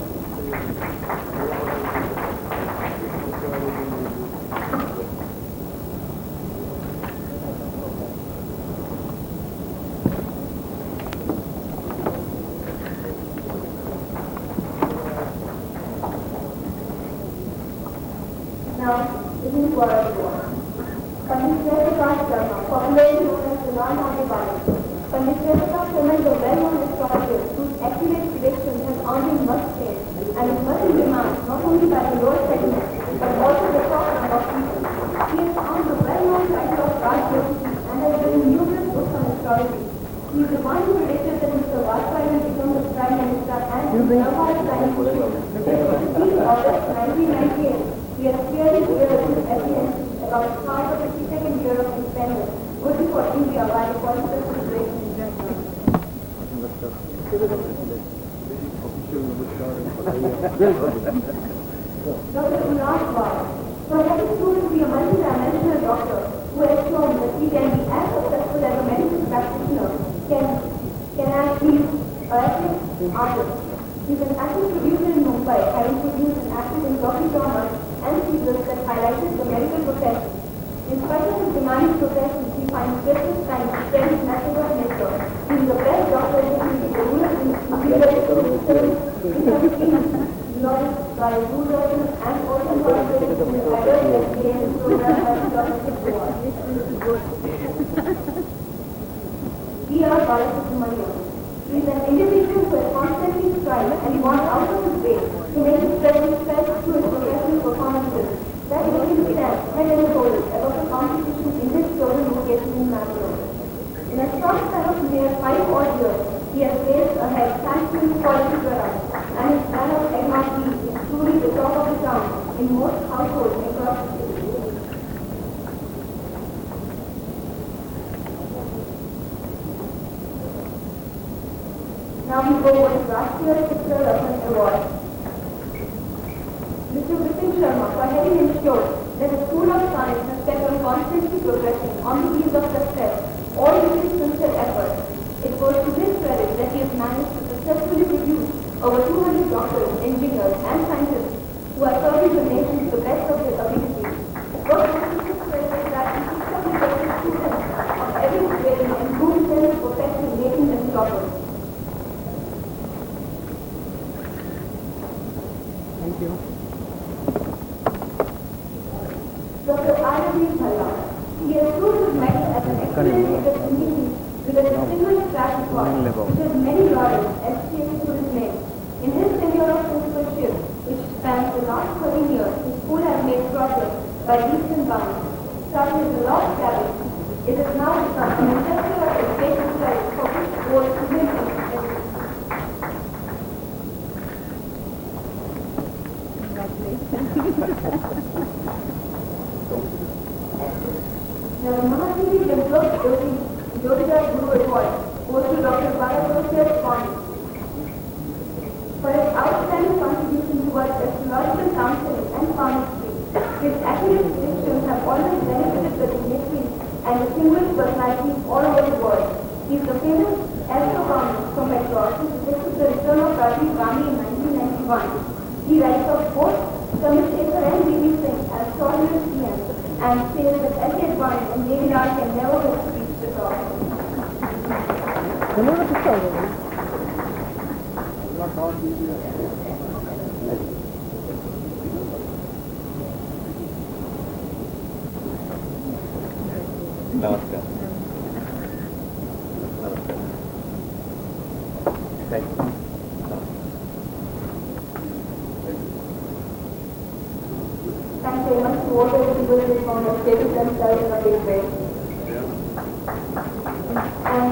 Now, this is what I want. Pandit Jayaprakash Sharma, popularly known as the non-haunted Bali. Pandit Jayaprakash Sharma is a well-known astrologer whose accurate predictions have earned him much fame and is much in demand not only by the lower segment but also the top number of people. He has found the well-known title of Raj Jyotisi and has written numerous books on astrology. He is the one who predicted that Mr. Vajpayee will become the Prime Minister and his Navara Prime Minister. On 15 August 1998, he has clearly given his evidence about how the 52nd year of independence would be for India by the political situation in general. Dr. Ulrich Ward, for having proven to be a multi-dimensional doctor who has shown that he can be as successful as a medical practitioner, can actually be an artist. He is an active producer in Mumbai, having produced and acted in docudramas and serials that highlighted the medical profession. In spite of his demanding profession, he finds precious time to spread his message of nature. He is the best doctor in the rural knowledge by rule and also participated in the adult education program by the government. B.R. Balasubramanian. He is an individual who has constantly strived and gone out of his way to make his presence felt through his professional performances that make him stand head and shoulders above the competition in his chosen location in Bangalore. In a short span of near 5 odd years, he has raised ahead thanks to his quality product, and his plan of MRP is truly the top of the town in most households across the city. Now we go with Rashtriya Shikshha Ratna Award. Mr. Vipin Sharma, for having ensured that the School of Science has kept on constantly progressing on the wheels of success, all with his sincere efforts. It goes to his credit that he has managed to successfully produce over 200 doctors, engineers, and scientists who are serving the nation to the best of their ability. God has his credit that he keeps on the students of every grade and grooms them to perfection, making them toppers. Thank you. Dr. AIAC Bhalla. He has proved his mettle as an excellent technician with a distinguished track record, which has many laurels associated to his name. In his tenure of principalship, which spans the last 13 years, his school has made progress by leaps and bounds. Starting as a law cabinet, it has now become an industrial of education service for which both students and professors. Now, the Mahasiddhi developed Jyotika Guru Award goes to Dr. Balasubramanian Swami for his outstanding contribution towards astrological counseling and pharmacy. His accurate predictions have always benefited the dignitaries and distinguished personalities all over the world. He is the famous astronomist from Madras who predicted the return of Rajiv Gandhi in 1991. He writes of both Chandrasekhar and V.V. Singh as fraudulent CMs and says that S.A. Advani and Devidar can never hope to reach the top. Namaskar. Namaskar. Thank you. Thanks very much to all the people who found us stated themselves in a big way. And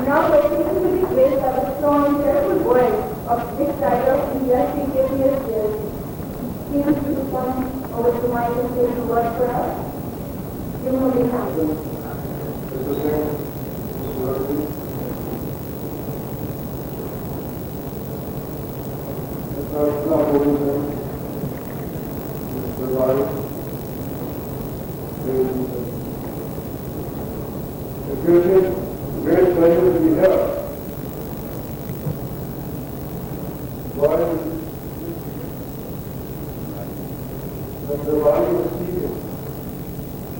now we're taking to be graced by the strong and careful words of this writer of India's previous years. Please to come over to my and say the word for us. Give him a big hand. Great pleasure to be here. While the body was sleeping,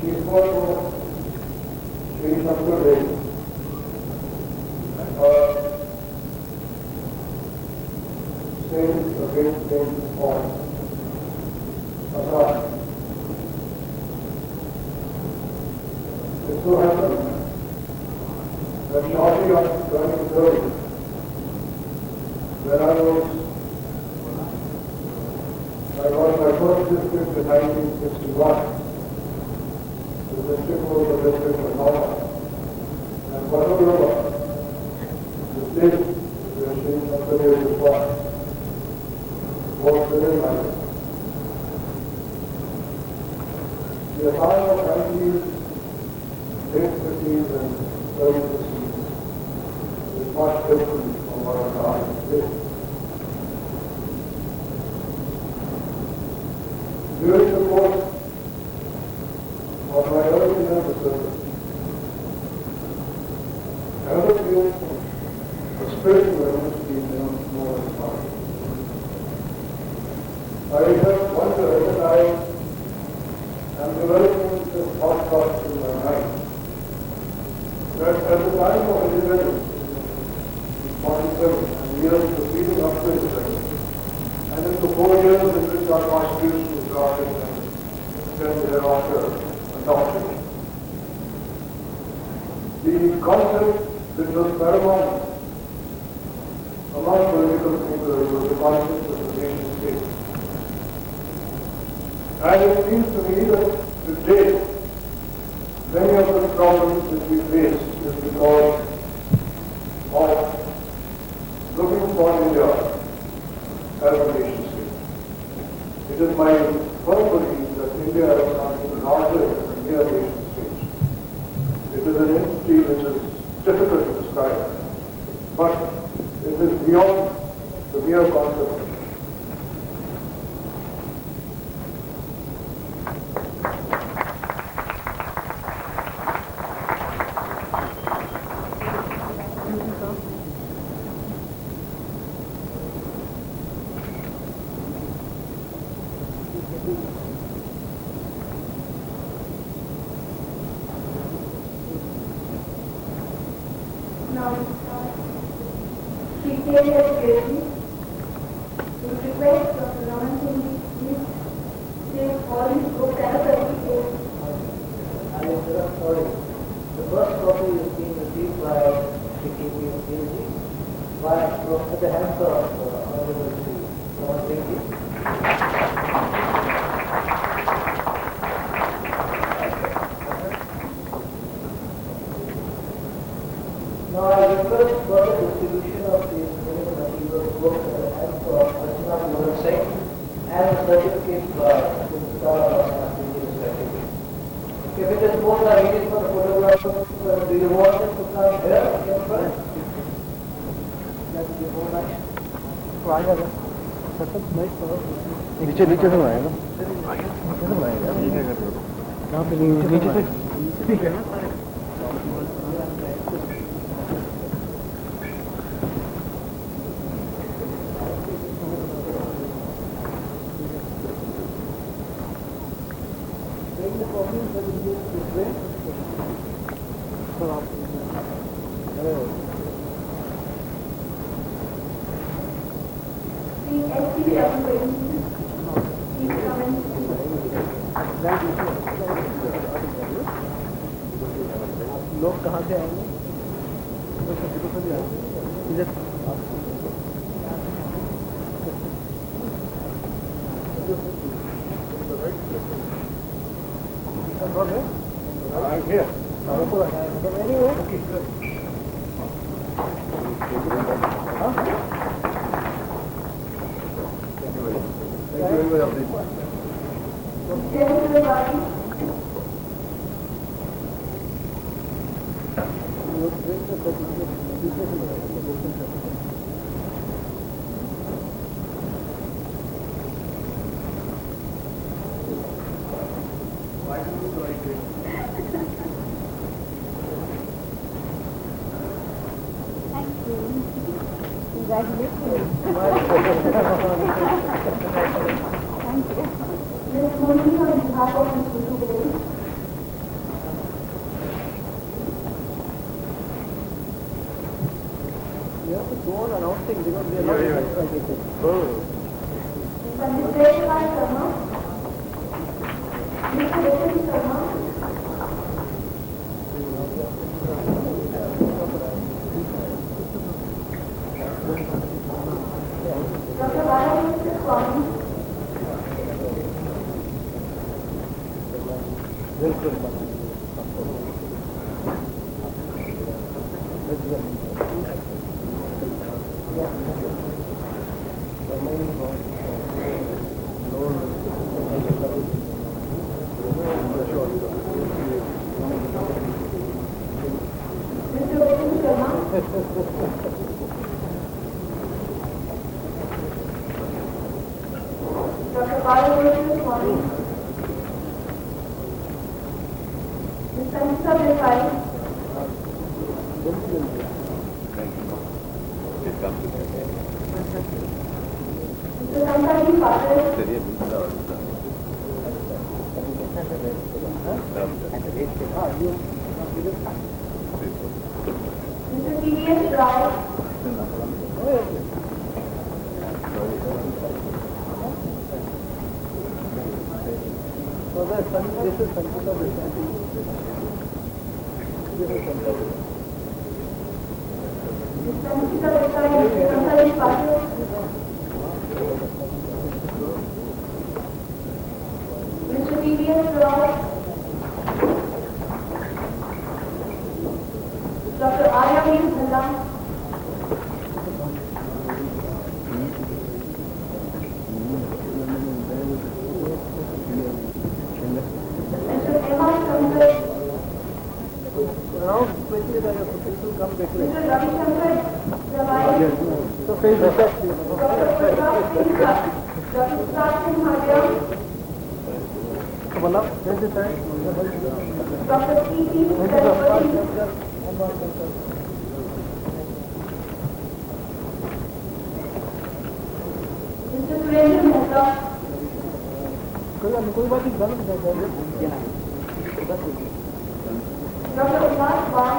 she thought of Sri Shankar Devi. Saying a great thing on Assad. It so happened that shortly after turning 30, when I got my first district in 1961. The district was the district of Nova. And Vadodara, the state where Sri Shankar Devi was born, was within my district. The time of 90s, late 50s and early 60s is much different from what our time is today. During the course of my early member service, I ever feel a spiritual element being more inspired. I just wonder that I am developing this thought process in my mind. That at the time of independence, in 47, and years proceeding up to independence, and in the 4 years in which our constitution was drafted and then thereafter adopted, the concept that was paramount among political thinkers was the concept of the nation state. And it seems to me that today, many of the problems that we face is because of looking for India as a nation state. It is my firm belief that India is something larger than a mere nation state. It is an entity which is difficult to describe, but it is beyond the mere concept. Now, she came here greatly to request Dr. Raman Singh please take all his books and certificates. I am very sorry. The first copy is being received by CKP of PhD at the hands of Honorable Sri Raman Singh ji. Now I request for the distribution of these materials books at the hands of Archana Mohan Singh and the certificate by Mr. Raman Singh ji respectively. If it is both are needed for the photographers, do you want it to come here in front? That will be more nice. तो आ जाएगा सतत नहीं तो नीचे नीचे से आएगा नीचे से आएगा ये क्या कर रहे हो कहाँ पे नीचे से ठीक है ना The SC representation, please come and speak. लोग कहाँ से आएंगे इधर I'm here. Okay, good. Thank you very much. Chairman of the body, Congratulations. Thank you. Ms. Moni on behalf of Ms. Guru Devi. You have to go on announcing because we are not able to take it. Oh. Mr. Devan Sharma. Mr. Devan Sharma. Dr. Balakrishna Swami. Mr. Devan Sharma. Dr. Balakrishna Swami. Ms. Sanjita Desai. Mr. Sankaji Patel. Mr. T.V.S. Rao. So this is Sanjita Desai. This is Sanjita Desai. Ms. Sanjita Desai. Mr. Sankaji Patel. Mr. T.V.S. Rao. Dr. AIAC Bhalla. Mr. Emma Shankar. Now quickly the people come quickly. Mr. Ravi Shankar Zawai. So face the shop, please. Dr. Prasad Singh. Dr. Prasad Singh Hadia. Come on up. Face the side. Dr. T.T. Face the Saraswati. Mr. Surendra Mehta. कोई बात नहीं गलत नहीं Dr. Ullas Wan.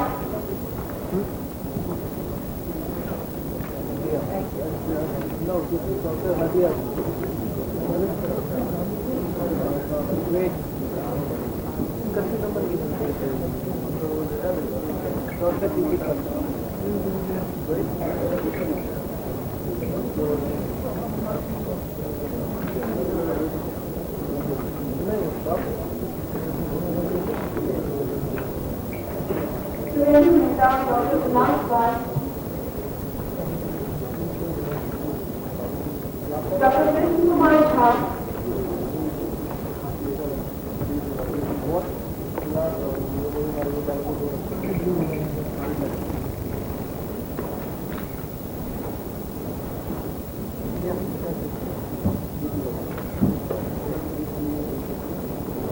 No, this is Dr. Hadia. Wait. Country number is Dr. T.P. Surendra Mehta. Dr. Ullas Wan. Dr. Krishna Kumar Jha.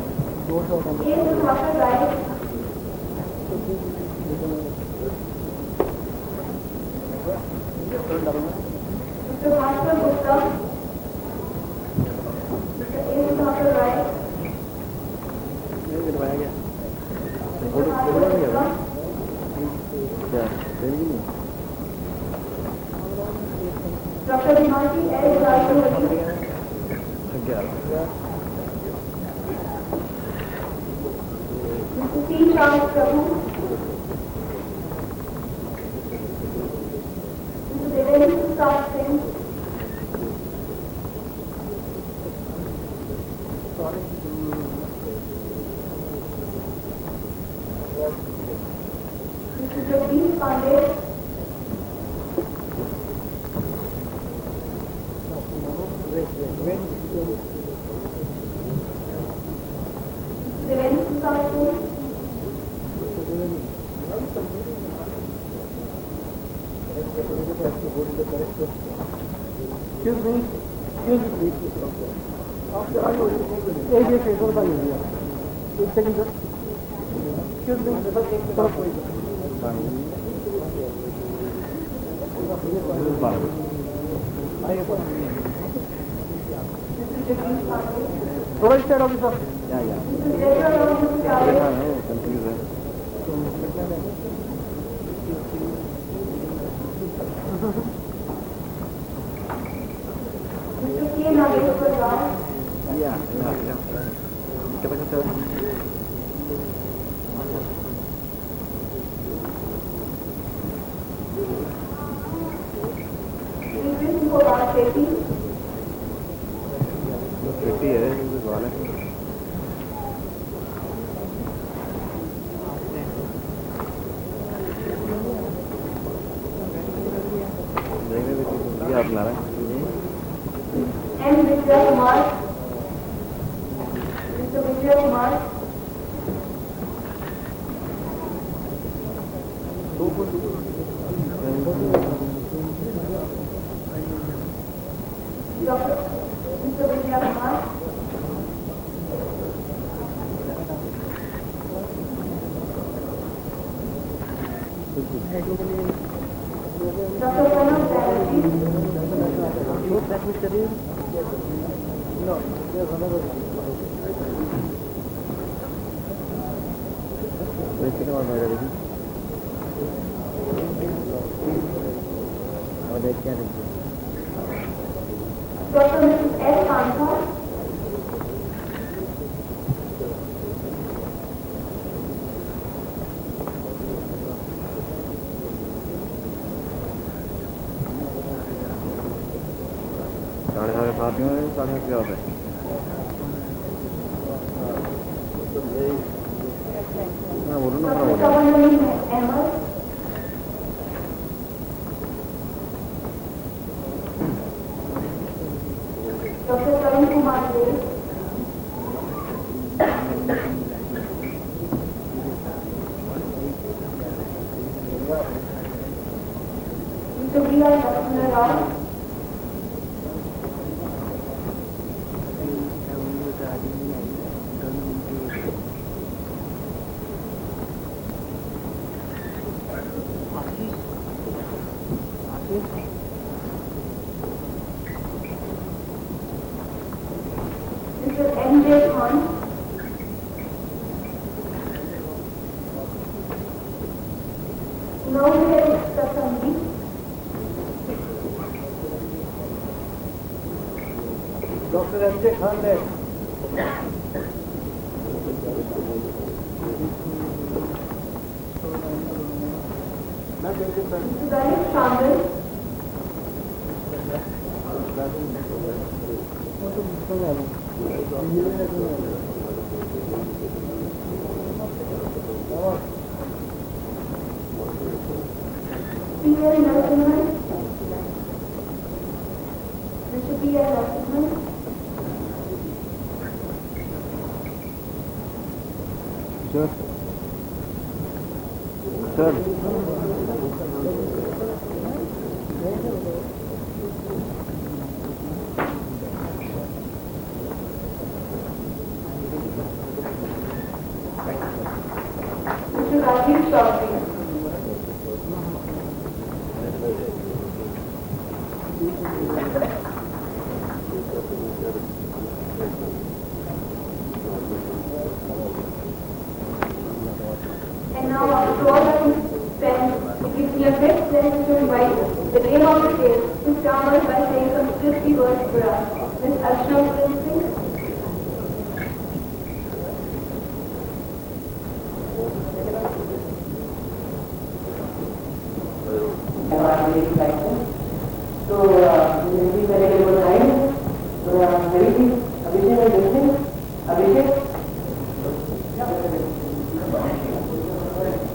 A. Prabhakar Rai. Mr. Bhaskar Gupta. Mr. A. Prabhakar Rai. Mr. Bhaskar Gupta. Dr. Bhimanti L. Jayawardene. Mr. C. Charles Prabhu. Mr. Devendra Prasad Singh. Mr. Jagdish Pandey. Devendra Prasad Singh. Excuse me, please. After I will take a paper by India. One second, sir. Excuse me, थोड़ा start होगी sir confuse है पेटी है वाले आप ला रहे हैं And Mr. Kumar. Mr. Vijay Kumar. Mr. Vijay Kumar. Dr. Pranav Banerjee. No, there's another one. Dr. Mrs. S. Kantha. साढ़े सात में साढ़े क्या होता है हाँ बोलो ना Dr. Tawanani Ahmed. Dr. Tarun Kumar Dev. Mr. B.I. Lakshmana Rao. Mr. M.J. Khan. Now we have Sasangi. Doctor MJ Khan ने Mr. Ganesh Chandran. P.L. Narasimhan. Mr. P.L. Narasimhan. Sir sir Mr. Rajiv Chaudhary. And now, after all that is spent, it gives me a great pleasure to invite the name of the case to start us by saying some crispy words for us. Ms. Ashna, please. So, this is very good time. So, very good. Abhishek is listening. Abhishek?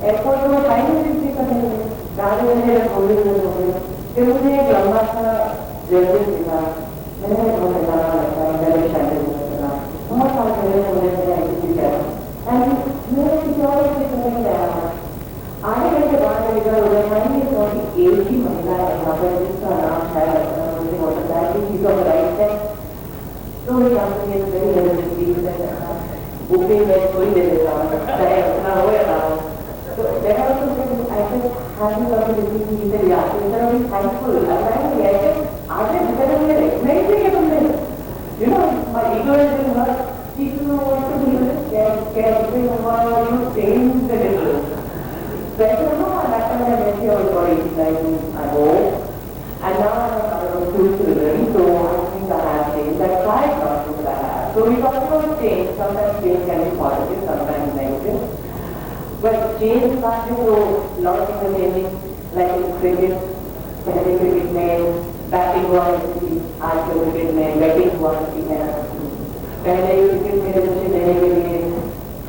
Airport में final भी करने गाड़ी में मेरे बोली में हो गई फिर मुझे एक लंबा सा जर्नी दिखा मैंने बहुत गाना लगता है मेरे शायद करना बहुत साल पहले मुझे मेरा एक्टिविटी किया एंड मेरे किसी और से करने में आया आगे मेरे बाद में निकल हो गया मैंने बहुत एक ही महिला है वहाँ पर जिसका नाम शायद मुझे हो सकता है कि चीज़ों का राइट है तो ये आपको ये वेरी वेरी बुकिंग में कोई दे देता हूँ चाहे अपना हो या ना हो तो So then I also said, I said, have you got the disease? He said, yeah. So he said, I'm thankful. I said, yes. I said, because I'm very you know, my ego is in her. People know what to do. Can change the difference. So I said, no, that time I met you, I was about 89, I hope. And now I have 2 children, so I think I have changed. I tried not to, but I have. So we talk about change. Sometimes change can be positive, sometimes negative. But change is not just so lot of things are changing, like in cricket, पहले cricket में batting हुआ करती, आज के cricket में batting हुआ करती है. पहले cricket में बच्चे लेने के लिए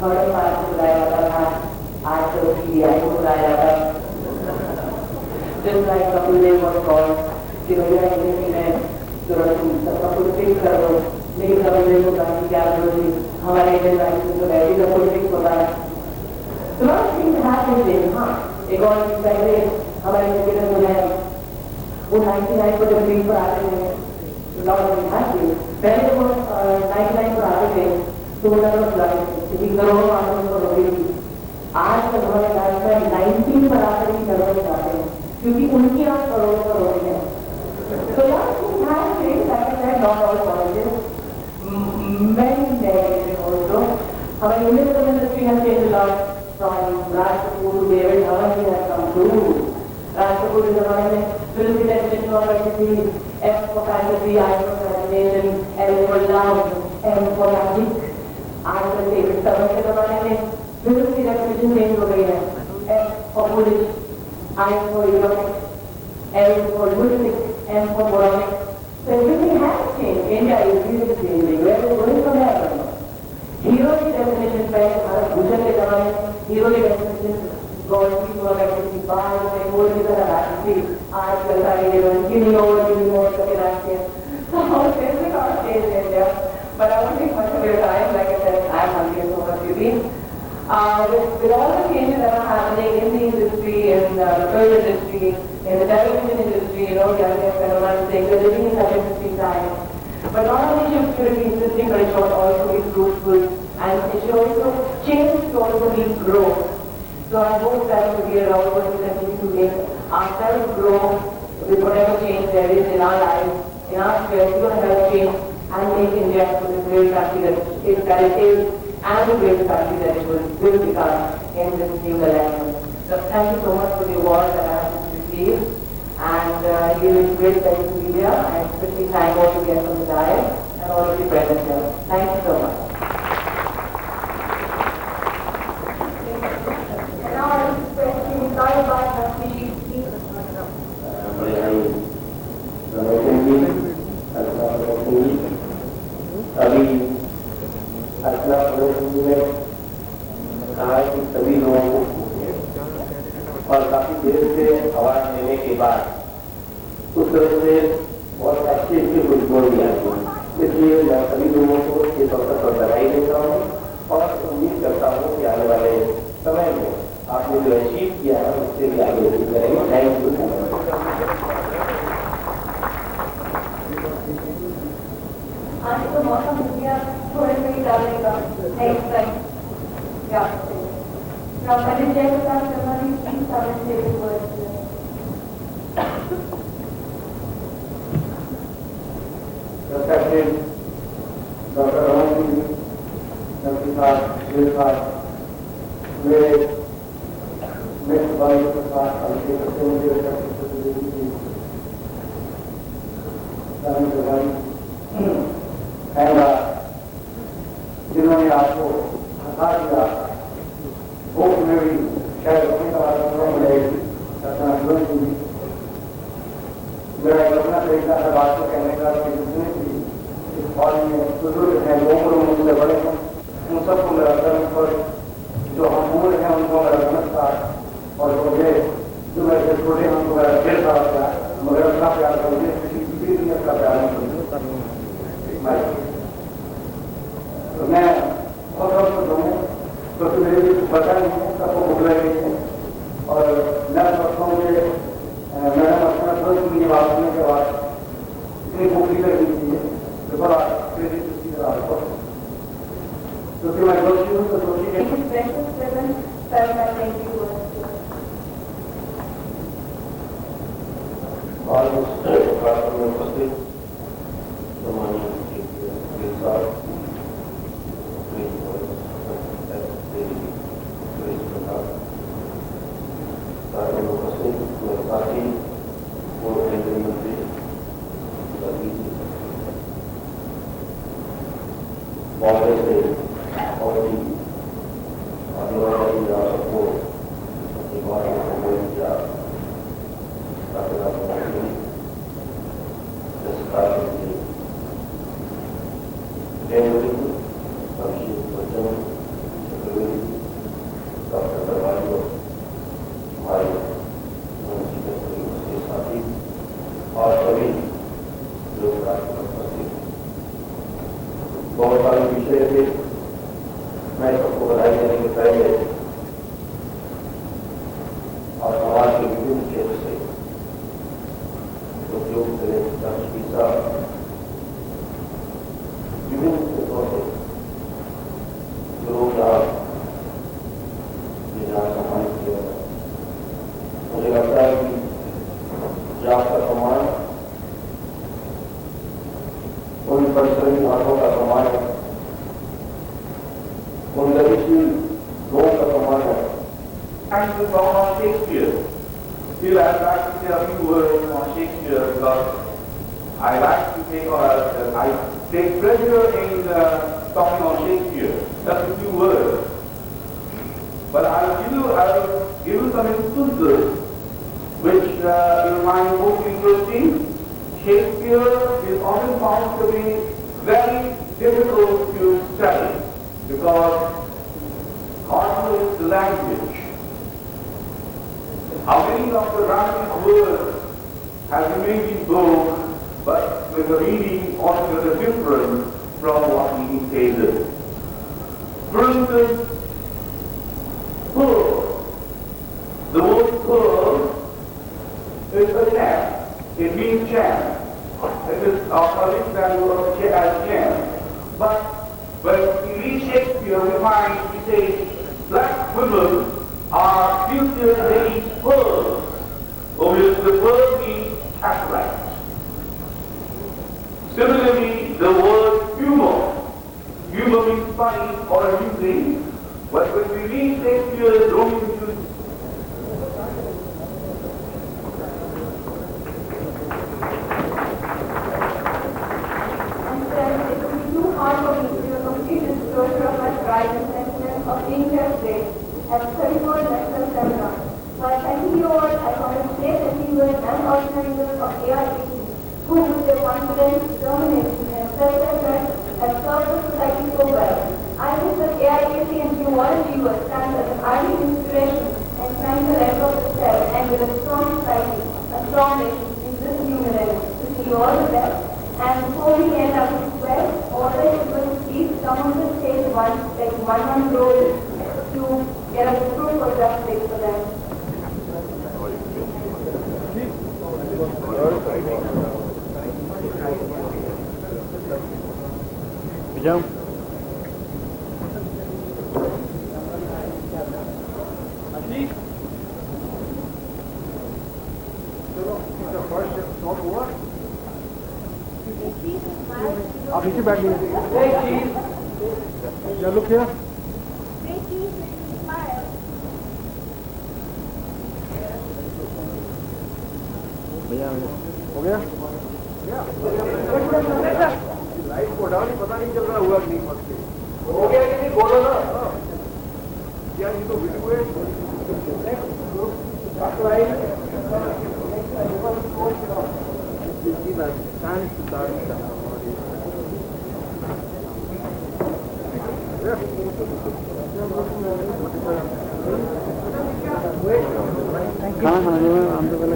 थर्ड पार्ट को बुलाया जाता था, आज तो PDI को बुलाया जाता है. Just like Kapil Dev was called, कि भैया इंग्लिश में सबका कुछ फिक्स करो, लेकिन Kapil Dev को कहा कि क्या करोगी, हमारे इंडियन लाइफ में तो वैसे का कुछ फिक्स होता है. So lot of things have been changed, हाँ. एक और चीज पहले हमारे क्रिकेटर जो है वो 99 पर जब लीग पर आते थे, lot of things have been. पहले वो 99 पर आते थे, तो वो लोग बुलाते थे, क्योंकि करोड़ों आदमी को रोटी थी. आज तक हमारे लाइफ में 19 पर आकर ही करोड़ों जाते हैं, क्योंकि उनकी आज करोड़ों पर रोटी है. So lot of things have changed, like I said, not all positive, many negative also. हमारी Indian film industry has changed a lot. From Raj Kapoor to David Dhawan, he has come through. Raj Kapoor के ज़माने में film की tension हुआ करती थी, F for fantasy, I for imagination, L for love, M for magic. आजकल David Dhawan के ज़माने में फिल्म की definition change हो गई है, F for foolish, I for erotic, L for lunatic, M for moronic. So everything has changed. India is really changing. Where is going from there? Hero की definition पहले भारत भूषण के जमाने में हीरो की डेफिनेशन गॉड की हुआ करती थी, बाहर में गोल की तरह राखी थी. आज कल का ये गिनी ओवर करके राखी है. और कैसे का चेंज है India, but I won't take much of your time. Like I said, I am hungry so much to be. With all the changes that are happening in the industry, in the film industry, in the television industry, you know, we're living in such interesting times. But not only should it be interesting, but it should also be fruitful, and it should also change to also be growth. So I hope that will be a lot of continue to make ourselves grow with whatever change there is in our lives, in our sphere. We're going to help change and make India into the great country that it is, and the great country that it will become in this new millennium. So thank you so much for the award that I have received. And it is a great pleasure to be here. I especially thank all the guests on the diet and all of you present here. Thank you so much. And now I request you to start by Rashmi अभी असला प्रदर्शनी में कहा कि सभी लोगों को और काफी देर से आवाज देने के बाद उस तरह से बहुत अच्छे से कुछ बोल दिया. इसलिए मैं सभी लोगों को इस अवसर पर बधाई देता हूँ और उम्मीद करता हूँ कि आने वाले समय में आपने जो अचीव किया है उससे भी आगे करेंगे. Thank you. आज तो मौसम हो गया, थोड़े से ही डालने का नेक्स्ट टाइम. या Now, I did check with our ceremony, please come and say the words. Respected Dr. Raman, Dr. Sahar, मेरे नेक्स्ट वाले के साथ आपके सबसे मुझे जिन्होंने आपको हंसा दिया, वो में भी शायद अपने का मिलेगी. मेरा एक अपना तरीका है बात को कहने का कि जितने भी इस हॉल में बुजुर्ग हैं, लोग मुझसे बड़े हैं, उन सबको मेरा धर्म पर जो हम बूढ़ हैं उनको मेरा नमस्कार, और जो मेरे छोटे हैं उनको मेरा ढेर सारा प्यार. मगर अपना प्यार करिए, किसी भी दुनिया का प्यार नहीं करिए. तो मैं बहुत बहुत हूँ क्योंकि मेरे लिए कुछ बचा नहीं है, सबको भूख लगी है. और मैं समझता हूँ कि मैंने अपना 10 महीने बाद होने के बाद इतनी भूखी लगी थी तो बड़ा क्योंकि मैं दोषी हूँ तो दोषी Precious present, sir, thank you. Congress already otherwise support the government of India. और सभी लोग बहुत सारे विषय थे। मैं सबको बधाई देने के पहले और समाज के विभिन्न क्षेत्र से उद्योग से चिकित्सा विभिन्न क्षेत्रों से लोग यहाँ सम्मानित किया है। मुझे लगता है कि जात का सम्मान उन परिश्रमी हाथों का सम्मान है, उन गतिशील लोगों का सम्मान है। And the song on Shakespeare. Still, I'd like to say a few words on Shakespeare because I like to take pleasure in talking on Shakespeare. Just a few words. But I'll give you some instances which you find most interesting. Shakespeare is often found to be very difficult to study because complex language. How many of the rhyming words have remained in book, but with the reading altogether different from what he intended? For instance, pearl. The word pearl is a champ. It means champ. It is a Polish value of champ. But when we read Shakespeare, we find he says black women are filthier than each pearl, which the pearl means cataract. Similarly, the word humor. Humor means funny or amusing. But when we read Shakespeare's Romeo and Juliet, at 34 National Seminar. While 20-year-old, I congratulate the achievers and organizers of AIAC, who with their confidence, determination, and self-effort have served the society so well. I wish that AIAC and you all achievers stand as an ardent inspiration and shine the light of itself and with a strong society, a strong nation in this new millennium. Wishing you all the best. And before we end up this quest, all the achievers please come on the stage once, like one role to get a full photograph take for them. Jump. आप नीचे बैठ लीजिए। look here. हो गया? Light को डाल पता नहीं चल रहा हुआ कि नहीं मत हो गया कि नहीं बोलो ना क्या ये तो वीडियो है खाना खाने में हम तो पहले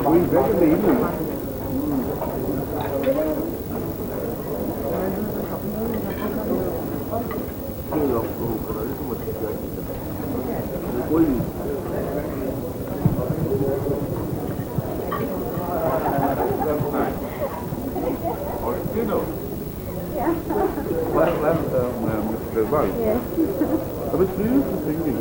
going back in the evening. Yes. Aber es ist thinking.